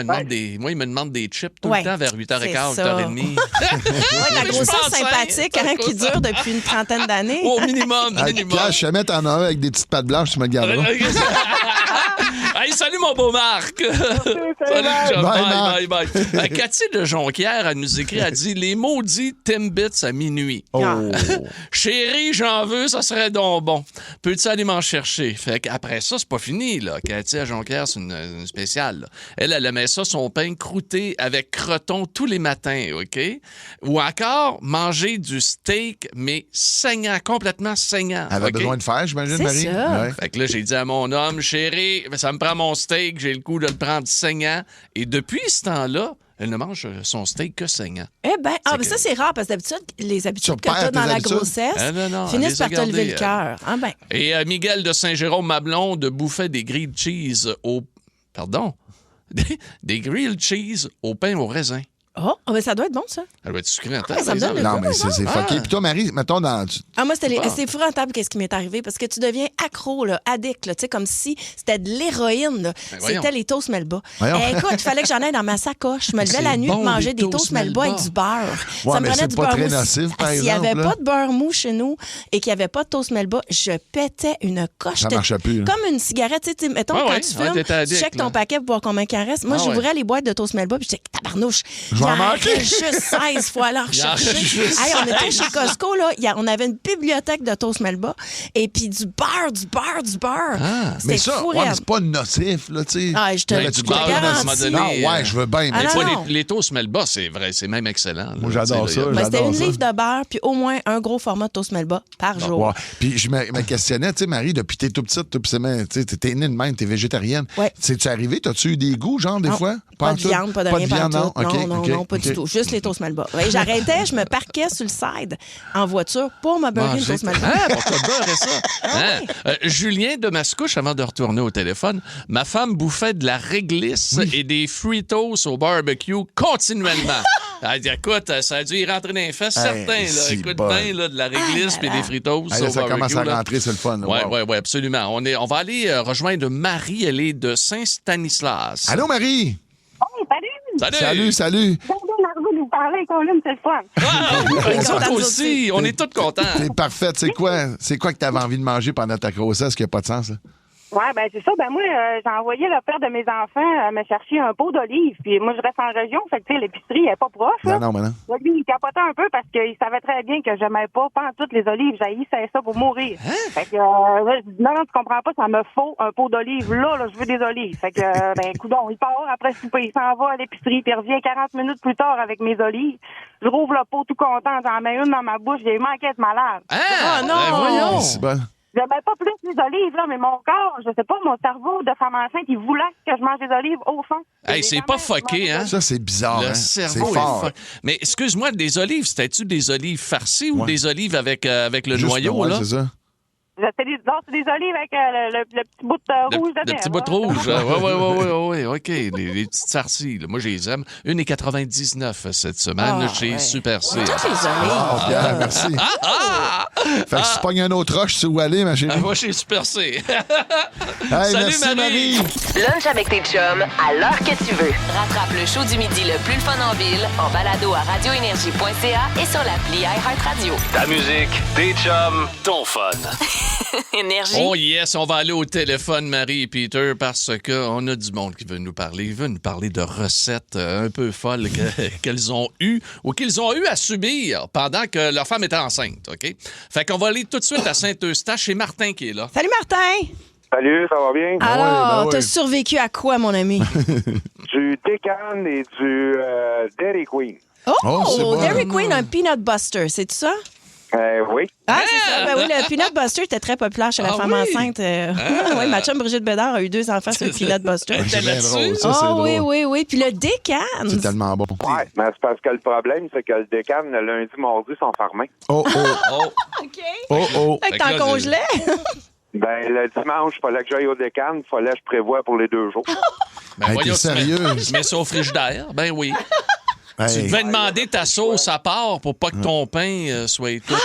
me demande des chips tout le temps vers 8h15, 8h30. Ouais, la grossesse sympathique qui dure depuis une trentaine d'années. Au minimum. Cash, je vais mettre en un avec des petites pattes blanches, tu me le garderas. Hey, salut mon beau Marc! Salut, John. Bye. Cathy de Jonquière, elle nous écrit, elle dit « Les maudits Timbits à minuit. Oh. Chérie, j'en veux, ça serait donc bon. Peux-tu aller m'en chercher? » Fait qu'après ça, c'est pas fini, là. Cathy à Jonquière, c'est une spéciale, là. Elle aimait ça, son pain croûté avec croton tous les matins, OK? Ou encore, manger du steak, mais saignant, complètement saignant. Elle avait besoin de faire, j'imagine, Marie? Ça. Ouais. Fait que là, j'ai dit à mon homme, chérie, ça me prend mon steak, j'ai le goût de le prendre saignant. Et depuis ce temps-là, elle ne mange son steak que saignant. Eh bien, ça, c'est rare, parce que d'habitude, les habitudes que tu as perds dans tes la habitudes? grossesse Non, finissent par te les a lever le gardées, cœur. Ah ben. Et Miguel de Saint-Jérôme, ma blonde, bouffait des grilled cheese au... Pardon? Des grilled cheese au pain au raisin. Oh, mais ça doit être bon, ça. Elle va être sucrée en tête. ça me donne le Non, goût, mais c'est fucké. Puis toi, Marie, mettons dans... Moi, c'est épouvantable qu'est-ce qui m'est arrivé parce que tu deviens accro, là, addict, là, tu sais, comme si c'était de l'héroïne. Là. C'était les toasts Melba. Écoute, il fallait que j'en aie dans ma sacoche. Je me levais la nuit pour manger des toasts Melba avec du beurre. Ouais, ça me mais prenait c'est du pas beurre très mou. nocif, par S'il n'y avait exemple, là. pas de beurre mou chez nous et qu'il n'y avait pas de toast Melba, je pétais une coche. Ça marchait plus, là. Comme une cigarette. Tu sais, mettons, quand tu fumes, tu checkes ton paquet pour voir combien il en reste. Moi, j'ouvrais les boîtes de toast Melba puis j'étais tabarnouche. J'en manquais. Juste 16 fois là rechercher. Hey, on était chez Costco, là. On avait une bibliothèque de toast Melba et puis du beurre. Mais ça, fou, mais c'est pas nocif, là, tu sais. Ah, je te Du beurre, à un moment donné. Non, ouais, je veux bien. Ah, Mais non. Les toasts Melba, c'est vrai, c'est même excellent. Là. Moi, j'adore ça. C'était une livre de beurre puis au moins un gros format de toast Melba par jour. Ouais. Puis je me questionnais, tu sais, Marie, depuis que t'es tout petite, t'es née de même, t'es végétarienne. Ouais. C'est-tu arrivé? T'as-tu eu des goûts, genre, des fois? Pas de viande, pas de rien, pas de tout. OK. Non, pas du tout. Juste les toast Melba. Ouais, j'arrêtais, je me parquais sur le side en voiture pour me beurrer une toast Melba. Pour te beurrer ça. Julien de Mascouche, avant de retourner au téléphone, ma femme bouffait de la réglisse et des Fritos au barbecue continuellement. Elle dit, écoute, ça a dû y rentrer dans les fesses, certain. Là. Écoute bien, là, de la réglisse et des Fritos au barbecue. Ça commence à rentrer, c'est le fun. Oui, absolument. On va aller rejoindre Marie, elle est de Saint-Stanislas. Allô, Marie? Oh, salut! Salut! De nous parler, Colin, c'est le fun. Nous aussi, on est tous contents. C'est parfait. C'est quoi que tu avais envie de manger pendant ta grossesse qui n'a pas de sens? Là? Ouais, ben c'est ça. Ben moi, j'ai envoyé le père de mes enfants me chercher un pot d'olives. Puis moi, je reste en région, fait que tu sais, l'épicerie elle est pas proche. Non, non, mais non. Donc, lui, il capotait un peu parce qu'il savait très bien que j'aimais pas toutes les olives. J'haïssais ça pour mourir. Fait que là, je dis non, tu comprends pas, ça me faut un pot d'olives. Là, je veux des olives. Fait que ben coudonc, il part après souper, il s'en va à l'épicerie, puis il revient 40 minutes plus tard avec mes olives. Je rouvre le pot tout content, j'en mets une dans ma bouche, j'ai manqué de malade. Non! C'est bon. J'aimais pas plus les olives, là, mais mon corps, je sais pas, mon cerveau de femme enceinte, il voulait que je mange des olives au fond. Hey, c'est pas fucké, hein? Ça, c'est bizarre, Le hein? cerveau C'est fort. Mais excuse-moi, des olives, c'était-tu des olives farcies ou des olives avec le Juste noyau, ouais, là? c'est ça. C'est des olives avec le petit bout rouge dedans. Le petit bout rouge. Oui, OK. Les petites farcies, là. Moi, je les aime. 1,99 cette semaine chez Super C. Toutes les olives. Oh, Pierre, merci. Fait que si tu pognes un autre roche, tu sais où aller, ma chérie? Moi, chez Super C. Salut, Salut, Marie. Lunch avec tes chums, à l'heure que tu veux. Rattrape le show du midi le plus le fun en ville, en balado à radioénergie.ca et sur l'appli iHeartRadio. Ta musique, tes chums, ton fun. Énergie. Oh yes, on va aller au téléphone, Marie et Peter, parce qu'on a du monde qui veut nous parler. Ils veulent nous parler de recettes un peu folles qu'elles ont eues ou qu'ils ont eu à subir pendant que leur femme était enceinte, OK? Fait qu'on va aller tout de suite à Saint-Eustache. C'est Martin qui est là. Salut, Martin! Salut, ça va bien? Alors, t'as survécu à quoi, mon ami? Du Décan et du Dairy Queen. Oh, Dairy Queen, un peanut buster, c'est ça? Oui. Ah, c'est ça. Ben oui, le peanut buster était très populaire chez la femme enceinte. Oui, ma chum Brigitte Bédard a eu 2 enfants sur le peanut buster. C'est bien drôle, ça, c'est drôle. Oui. Puis le Décan. C'est tellement bon. Ouais, mais c'est parce que le problème, c'est que le Décan, le lundi, mardi, sont fermés. Oh. OK. Fait que t'en congelais? Ben, le dimanche, il fallait que j'aille au Décan, il fallait que je prévoie pour les 2 jours. Ben, Hey, voyons, t'es sérieux? Tu mets ça au frigidaire? Ben oui. Hey. Tu devais demander ta sauce à part pour pas que ton pain soit tout...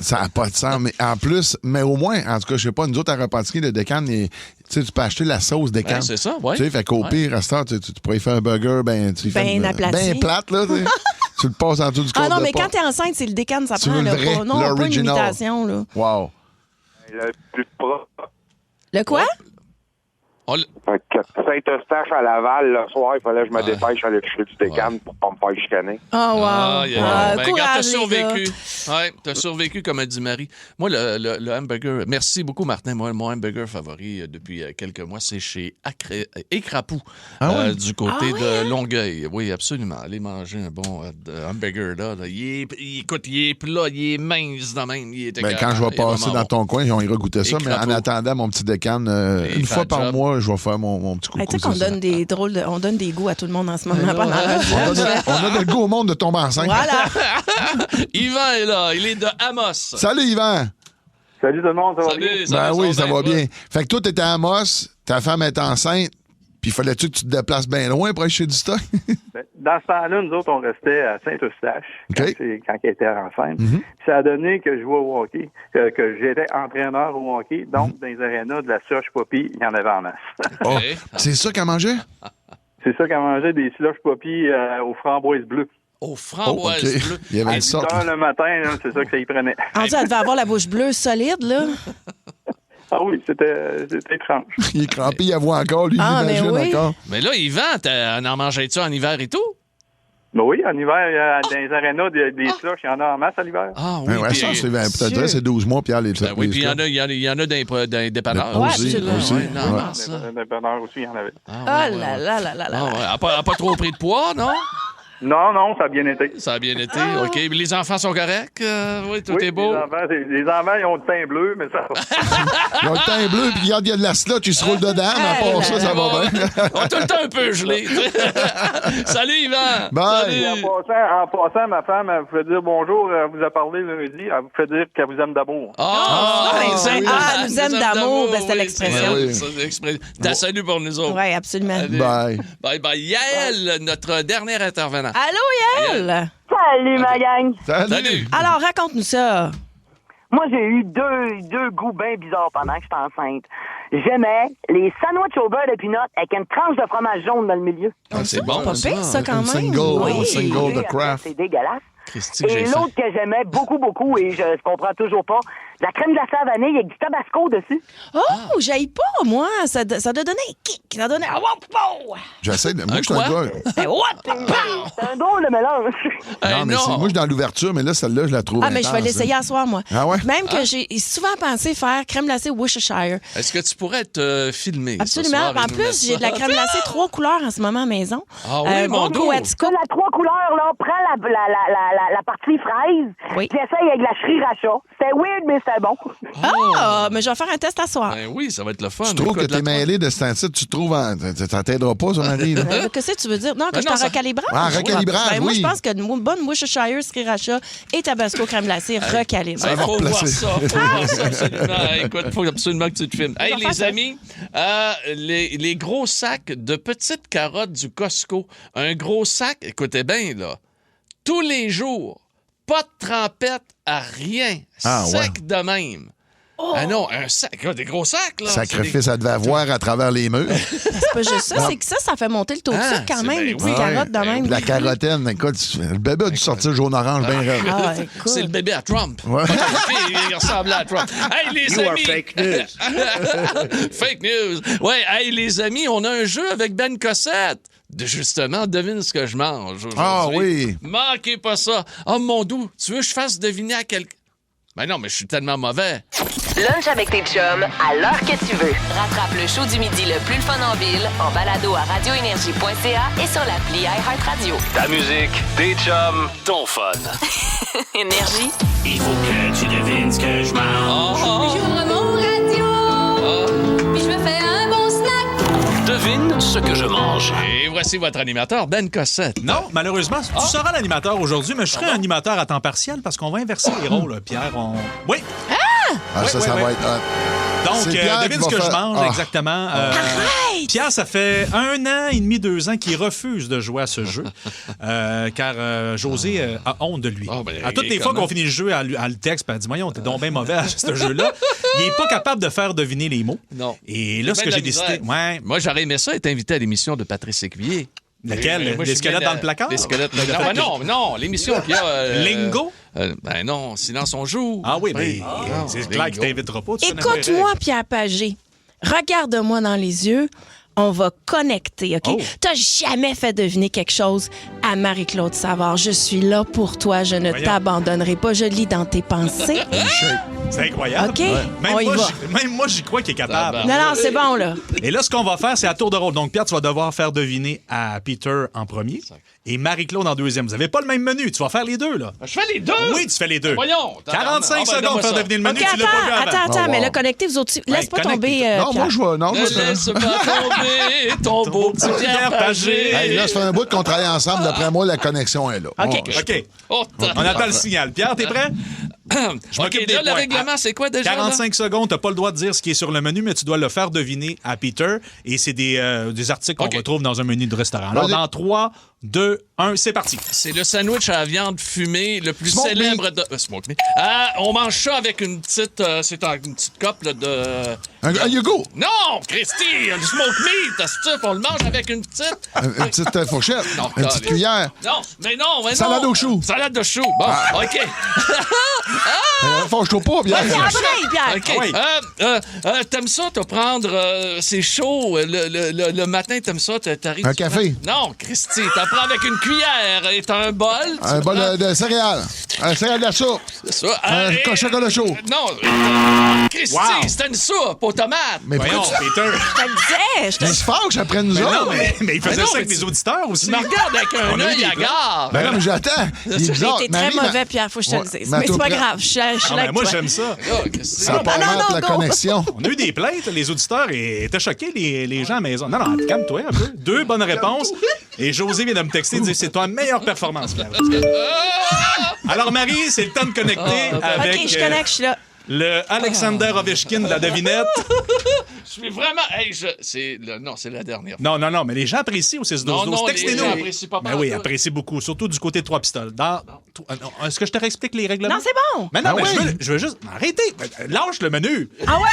Ça n'a pas de sens. Mais en plus, mais au moins, en tout cas, je sais pas, nous autres, à Repentigny, le Décan, tu peux acheter la sauce Décan. Ouais, c'est ça, oui. Tu sais, fait qu'au pire, à ce temps, tu pourrais faire un burger, aplati. plate, là. Tu le passes en dessous du côte Ah non, de mais porc. quand t'es enceinte, c'est le Décan, ça Tu prend. veux le Là, vrai, pas, non, pas une l'original. imitation. Là. Wow. Le plus propre. Le quoi? Fait que Saint-Eustache à Laval, le soir, il fallait que je me dépêche à aller chercher du Décan pour pas me faire chicaner. Oh, wow. Ben, Courage, t'as les survécu. gars. Ouais, t'as survécu, comme a dit Marie. Moi, le hamburger... Merci beaucoup, Martin. Moi, mon hamburger favori depuis quelques mois, c'est chez Écrapou, du côté de Longueuil. Oui, absolument. Allez manger un bon hamburger, là. Écoute, il est plat, il est mince de même. Il est Quand je vais passer dans ton coin, on ira goûter ça. Mais en attendant, mon petit Décan, une fois par mois, je vais faire mon petit coucou. Tu sais qu'on donne des on donne des goûts à tout le monde en ce moment. Pendant on a le goût au monde de tomber enceinte. Voilà. Yvan est là. Il est de Amos. Salut, Yvan. Salut tout le monde, ça va bien? Ben oui, ça va bien. Fait que toi, t'étais à Amos, ta femme est enceinte, puis fallait-tu que tu te déplaces bien loin pour acheter du stock? Dans ce temps-là, nous autres, on restait à Saint-Eustache quand elle était enceinte. Ça a donné que je jouais au hockey, que j'étais entraîneur au hockey. Donc, dans les arénas de la slush poppy, il y en avait en masse. Oh, c'est ça qu'elle mangeait? C'est ça qu'elle mangeait, des slush poppy aux framboises bleues. Aux framboises bleues? Il y avait une sorte. À 8 heures le matin, là, c'est ça que ça y prenait. En dit, elle devait avoir la bouche bleue solide, là. Ah oui, c'était étrange. Il est crampé, il avoue encore, lui, il imagine encore. Mais là, Yvan, en mangeais-tu en hiver et tout? Ben oui, en hiver, dans les arénas, des slushs, il y en a en masse à l'hiver. Ah oui. Ouais, ça, peut-être c'est 12 mois, Pierre, les oui, puis il y en a dans les dépanneurs. Aussi. Dans les dépanneurs aussi, il y en avait. Ah là là là là là. Elle n'a pas trop pris de poids, non? Non, ça a bien été. Ça a bien été, OK. Mais les enfants sont corrects? Oui, tout est beau? Les enfants, ils ont le teint bleu, mais ça va. Ils ont le teint bleu, puis il y a de la slot, ils se roulent dedans, mais à part ça, ça va bien. On est tout le temps un peu gelé. Salut, Yvan! Bye! En passant, ma femme, elle vous fait dire bonjour, elle vous a parlé lundi, elle vous fait dire qu'elle vous aime d'amour. Nous aime d'amour, ben, c'était l'expression. T'as salut pour nous autres. Oui, absolument. Bye. Bye. Yael, notre dernier intervenant. Allô, Yael? Salut, ma gang. Salut. Alors, raconte-nous ça. Moi, j'ai eu deux goûts bien bizarres pendant que j'étais enceinte. j'aimais les sandwichs au beurre de pinot avec une tranche de fromage jaune dans le milieu. C'est bon. Pas pire, ça, quand même. Single de Kraft. C'est dégueulasse. Christy, Et l'autre que j'aimais beaucoup, et je comprends toujours pas, la crème glacée à vanille avec du tabasco dessus. Oh, j'aille pas, moi. Ça doit donner un kick. Ça doit donner un wow. J'essaie de... Moi, je suis un gars... C'est un drôle de mélange. Non, mais moi, je suis dans l'ouverture, mais là, celle-là, je la trouve mais je vais l'essayer à soir, moi. Ah ouais? Même que j'ai souvent pensé faire crème glacée Worcestershire. Est-ce que tu pourrais être filmé? Absolument. En plus, j'ai de la crème glacée 3 couleurs en ce moment à maison. Ah oui, mon dos. La 3 couleurs, là, prends la partie fraise, puis essaye avec la sriracha. C'est weird, mais c'est bon. Ah, mais je vais faire un test à soir. Ben oui, ça va être le fun. Tu trouves que t'es mêlé de ce temps-ci, tu trouves... Ça t'aidera pas, ça, Marie? Qu'est-ce que tu veux dire? Non, que je t'en recalibrage? Ah, recalibrage, Moi, oui. je pense que une bonne Worcestershire, sriracha et tabasco crème glacée recalibrée. Il faut voir ça. Absolument. Écoute, il faut absolument que tu te filmes. Hey, les amis, les gros sacs de petites carottes du Costco. Un gros sac, écoutez bien, là, tous les jours, pas de trempette à rien. Sec de même. Ah non, un sac, des gros sacs, là. Sacrifice, ça devait avoir à travers les murs. C'est pas juste ça, c'est que ça fait monter le taux de sucre quand même, les petites carottes de même. La carotène, écoute, le bébé a dû sortir jaune-orange bien raide. C'est le bébé à Trump. Ouais. Il ressemblait à Trump. Hey, les amis! Fake news. Fake news. Ouais, hey, les amis, on a un jeu avec Ben Cossette. Justement, devine ce que je mange aujourd'hui. Ah oui! Manquez pas ça. Oh, mon doux, tu veux que je fasse deviner à quelqu'un? Ben non, mais je suis tellement mauvais. Lunch avec tes chums à l'heure que tu veux. Rattrape le show du midi le plus fun en ville en balado à radioénergie.ca et sur l'appli iHeartRadio. Ta musique, tes chums, ton fun. Énergie. Il faut que tu devines ce que je mange. J'ouvre mon radio, puis je me fais un bon snack. Devine ce que je mange. Et voici votre animateur, Ben Cossette. Non, malheureusement, tu seras l'animateur aujourd'hui, mais je serai animateur à temps partiel parce qu'on va inverser les rôles, Pierre. Oui. Ça va être hot. Donc, devine ce que je mange exactement. Arrête! Pierre, ça fait 1 an et demi, 2 ans qu'il refuse de jouer à ce jeu, car José a honte de lui. À toutes les fois qu'on finit le jeu, elle le texte, elle dit « Voyons, t'es donc bien mauvais à ce jeu-là. » Il n'est pas capable de faire deviner les mots. Non. Et là, ce que j'ai décidé... Ouais. Moi, j'aurais aimé ça être invité à l'émission de Patrice Écuyer. Lequel? Les squelettes dans le placard? Les squelettes. Non, l'émission qu'il y a... Lingo? Ben non, Silence on joue. Ah oui, mais c'est clair qu'il t'invitera pas. Écoute-moi, Pierre Pagé. Regarde-moi dans les yeux. On va connecter, OK? T'as jamais fait deviner quelque chose à Marie-Claude Savard. Je suis là pour toi. Je ne t'abandonnerai pas. Je lis dans tes pensées. C'est incroyable. OK? Même moi, j'y crois qu'il est capable. Non, c'est bon, là. Et là, ce qu'on va faire, c'est à tour de rôle. Donc, Pierre, tu vas devoir faire deviner à Peter en premier et Marie-Claude en deuxième. Vous n'avez pas le même menu. Tu vas faire les deux, là. Je fais les deux? Oui, tu fais les deux. Voyons. 45 secondes pour faire deviner le menu. Tu l'as pas vu avant. Attends, mais là, connectez vous autres. Laisse pas tomber, Non, moi, je vais... Ne laisse pas tomber ton beau petit Pierre Pagé. Hey, là, ça fait un bout qu'on travaille ensemble. D'après moi, la connexion est là. OK. On attend le signal. Pierre, t'es prêt? Je m'occupe des là, points. le règlement, c'est quoi déjà? 45 secondes, t'as pas le droit de dire ce qui est sur le menu, mais tu dois le faire deviner à Peter. Et c'est des articles qu'on retrouve dans un menu de restaurant. Alors, dans 3, 2, 1, c'est parti. C'est le sandwich à la viande fumée le plus célèbre de... Smoke me. On mange ça avec une petite... c'est une petite coupe là, de... Un yogourt. Non, Christy, du smoke meat, on le mange avec une petite... Une petite fourchette. Non, une petite cuillère. Non, mais non. Salade aux choux. Salade de choux. Bon, OK. Fâche-toi pas, Pierre. OK. T'aimes ça, te prendre... c'est chaud. Le matin, t'aimes ça, t'arrives... Un café. Non, Christy, t'en prends avec une cuillère et t'as un bol. Un bol de céréales. Un céréales de la soupe. Ça. Un chocolat chaud. Non. Christy, c'était une soupe aux tomates. Mais voyons, Peter. Je te Il se fâche après nous autres. Mais il faisait ça avec les auditeurs aussi. Tu me regardes avec un œil à Ben non, mais j'attends. Il est bizarre. T'es très mauvais, Pierre, faut que je te le dise. Mais c'est pas grave, je suis là avec moi, toi. j'aime ça. Ça part mal la connexion. On a eu des plaintes. Les auditeurs étaient choqués, les gens à la maison. Non, calme-toi un peu. 2 bonnes réponses. Et José vient de me texter et dire c'est toi meilleure performance, Pierre. Alors, Marie, c'est le temps de connecter avec... OK, je connecte, je suis là. Le Alexander Ovechkin de la devinette. Je suis vraiment... Non, c'est la dernière. Non, mais les gens apprécient au 6-12-12. Non, Textez-nous. les gens apprécient pas mal. Ben oui, apprécient beaucoup, surtout du côté de 3 pistoles. Est-ce que je te réexplique les règlements? Non, c'est bon. Mais non, je veux juste... Arrêtez. Lâche le menu. Ah ouais?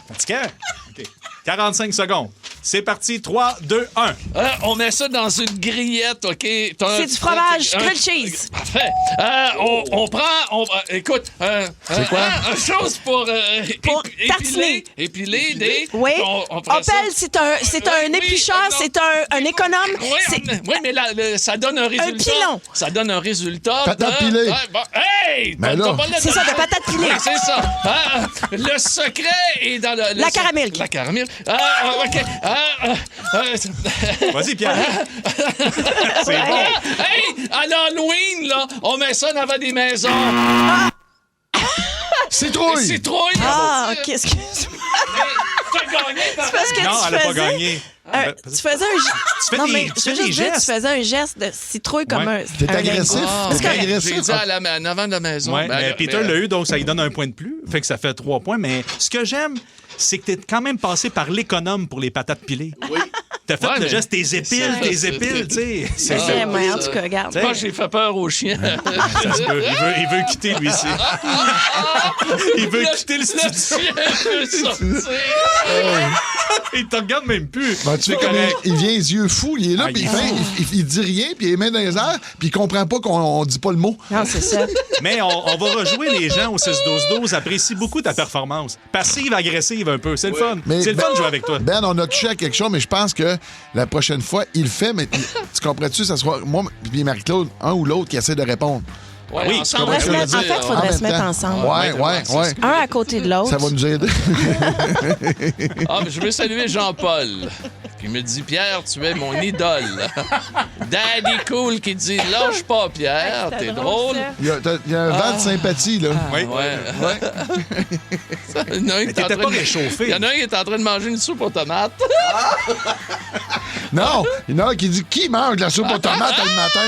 Fatigant. OK. 45 secondes. C'est parti. 3, 2, 1. On met ça dans une grillette, OK? C'est du fromage, grilled cheese. Parfait. On prend... écoute, c'est quoi? Une chose pour tartiner. Épiler des... Oui. On prend ça. Opel, c'est un éplucheur, c'est un économe. Oui, mais ça donne un résultat. Un pilon. Ça donne un résultat. Patate pilée. Hey! Ben là. C'est ça, de patate pilée. Oui, c'est ça. Le secret est dans le... La caramel. La caramel. OK. Vas-y, Pierre. C'est bon. Hey! À l'Halloween, là, on met ça dans des maisons. Citrouille. Citrouille. Ah, OK, excuse-moi. T'as gagné. C'est parce que Non, tu elle n'a pas faisais... gagné. tu faisais un geste. Tu faisais un geste de citrouille comme un... T'es agressif. C'est agressif. J'ai dit en avant de la maison. Ouais, mais Peter l'a eu, donc ça lui donne un point de plus. Fait que ça fait 3 points. Mais ce que j'aime, c'est que t'es quand même passé par l'économe pour les patates pilées. Oui. T'as fait le geste, tes épiles, tu sais. En tout cas, regarde. Moi, j'ai fait peur aux chiens. Ça se peut. Il veut quitter, lui, ici. Il veut quitter le studio. Il te regarde même plus. Ben, tu sais, comme il vient les yeux fous, il est là, puis il dit rien, puis il les met dans les airs, puis il comprend pas qu'on dit pas le mot. Non, c'est ça. Mais on va rejouer les gens au 6-12-12, apprécient beaucoup ta performance. Passive, agressive un peu. C'est le fun. C'est le fun de jouer avec toi. Ben, on a touché à quelque chose, mais je pense que la prochaine fois, il le fait, mais tu comprends-tu, ça sera moi et Marie-Claude, un ou l'autre qui essaie de répondre. Ouais, oui, ensemble. En fait, il faudrait se mettre ensemble. Ouais. Un à côté de l'autre. Ça va nous aider. Mais je veux saluer Jean-Paul, qui me dit « Pierre, tu es mon idole. » Daddy Cool qui dit « Lâche pas, Pierre, t'es drôle. » Il y a un vent de sympathie, là. Oui. T'étais pas réchauffé. Il y en a un qui est en train de manger une soupe aux tomates. Non, il y en a un qui dit « Qui mange de la soupe aux tomates le matin? »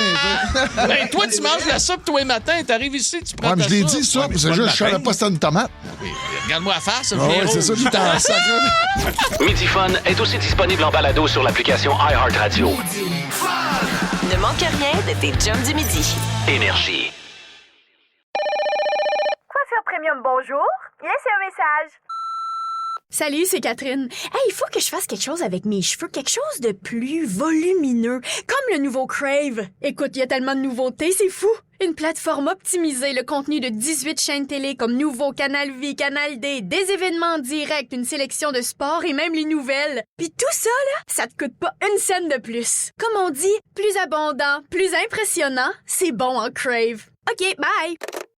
Ben, toi, tu manges la soupe tous les matins. T'arrives ici, tu prends ta je l'ai soupe. dit, ça. C'est juste, je savais pas si c'était une tomate. Oui, regarde-moi la face, c'est ça, tu t'en sacres. Midi Fun est aussi disponible en balado sur l'application iHeartRadio. Ne manque rien de tes chums du midi. Énergie. Coiffure Premium, bonjour. Laissez un message. Salut, c'est Catherine. Hey, il faut que je fasse quelque chose avec mes cheveux, quelque chose de plus volumineux, comme le nouveau Crave. Écoute, il y a tellement de nouveautés, c'est fou. Une plateforme optimisée, le contenu de 18 chaînes télé comme Nouveau, Canal Vie, Canal D, des événements en direct, une sélection de sports et même les nouvelles. Puis tout ça, là, ça te coûte pas une scène de plus. Comme on dit, plus abondant, plus impressionnant, c'est bon en Crave. OK, bye!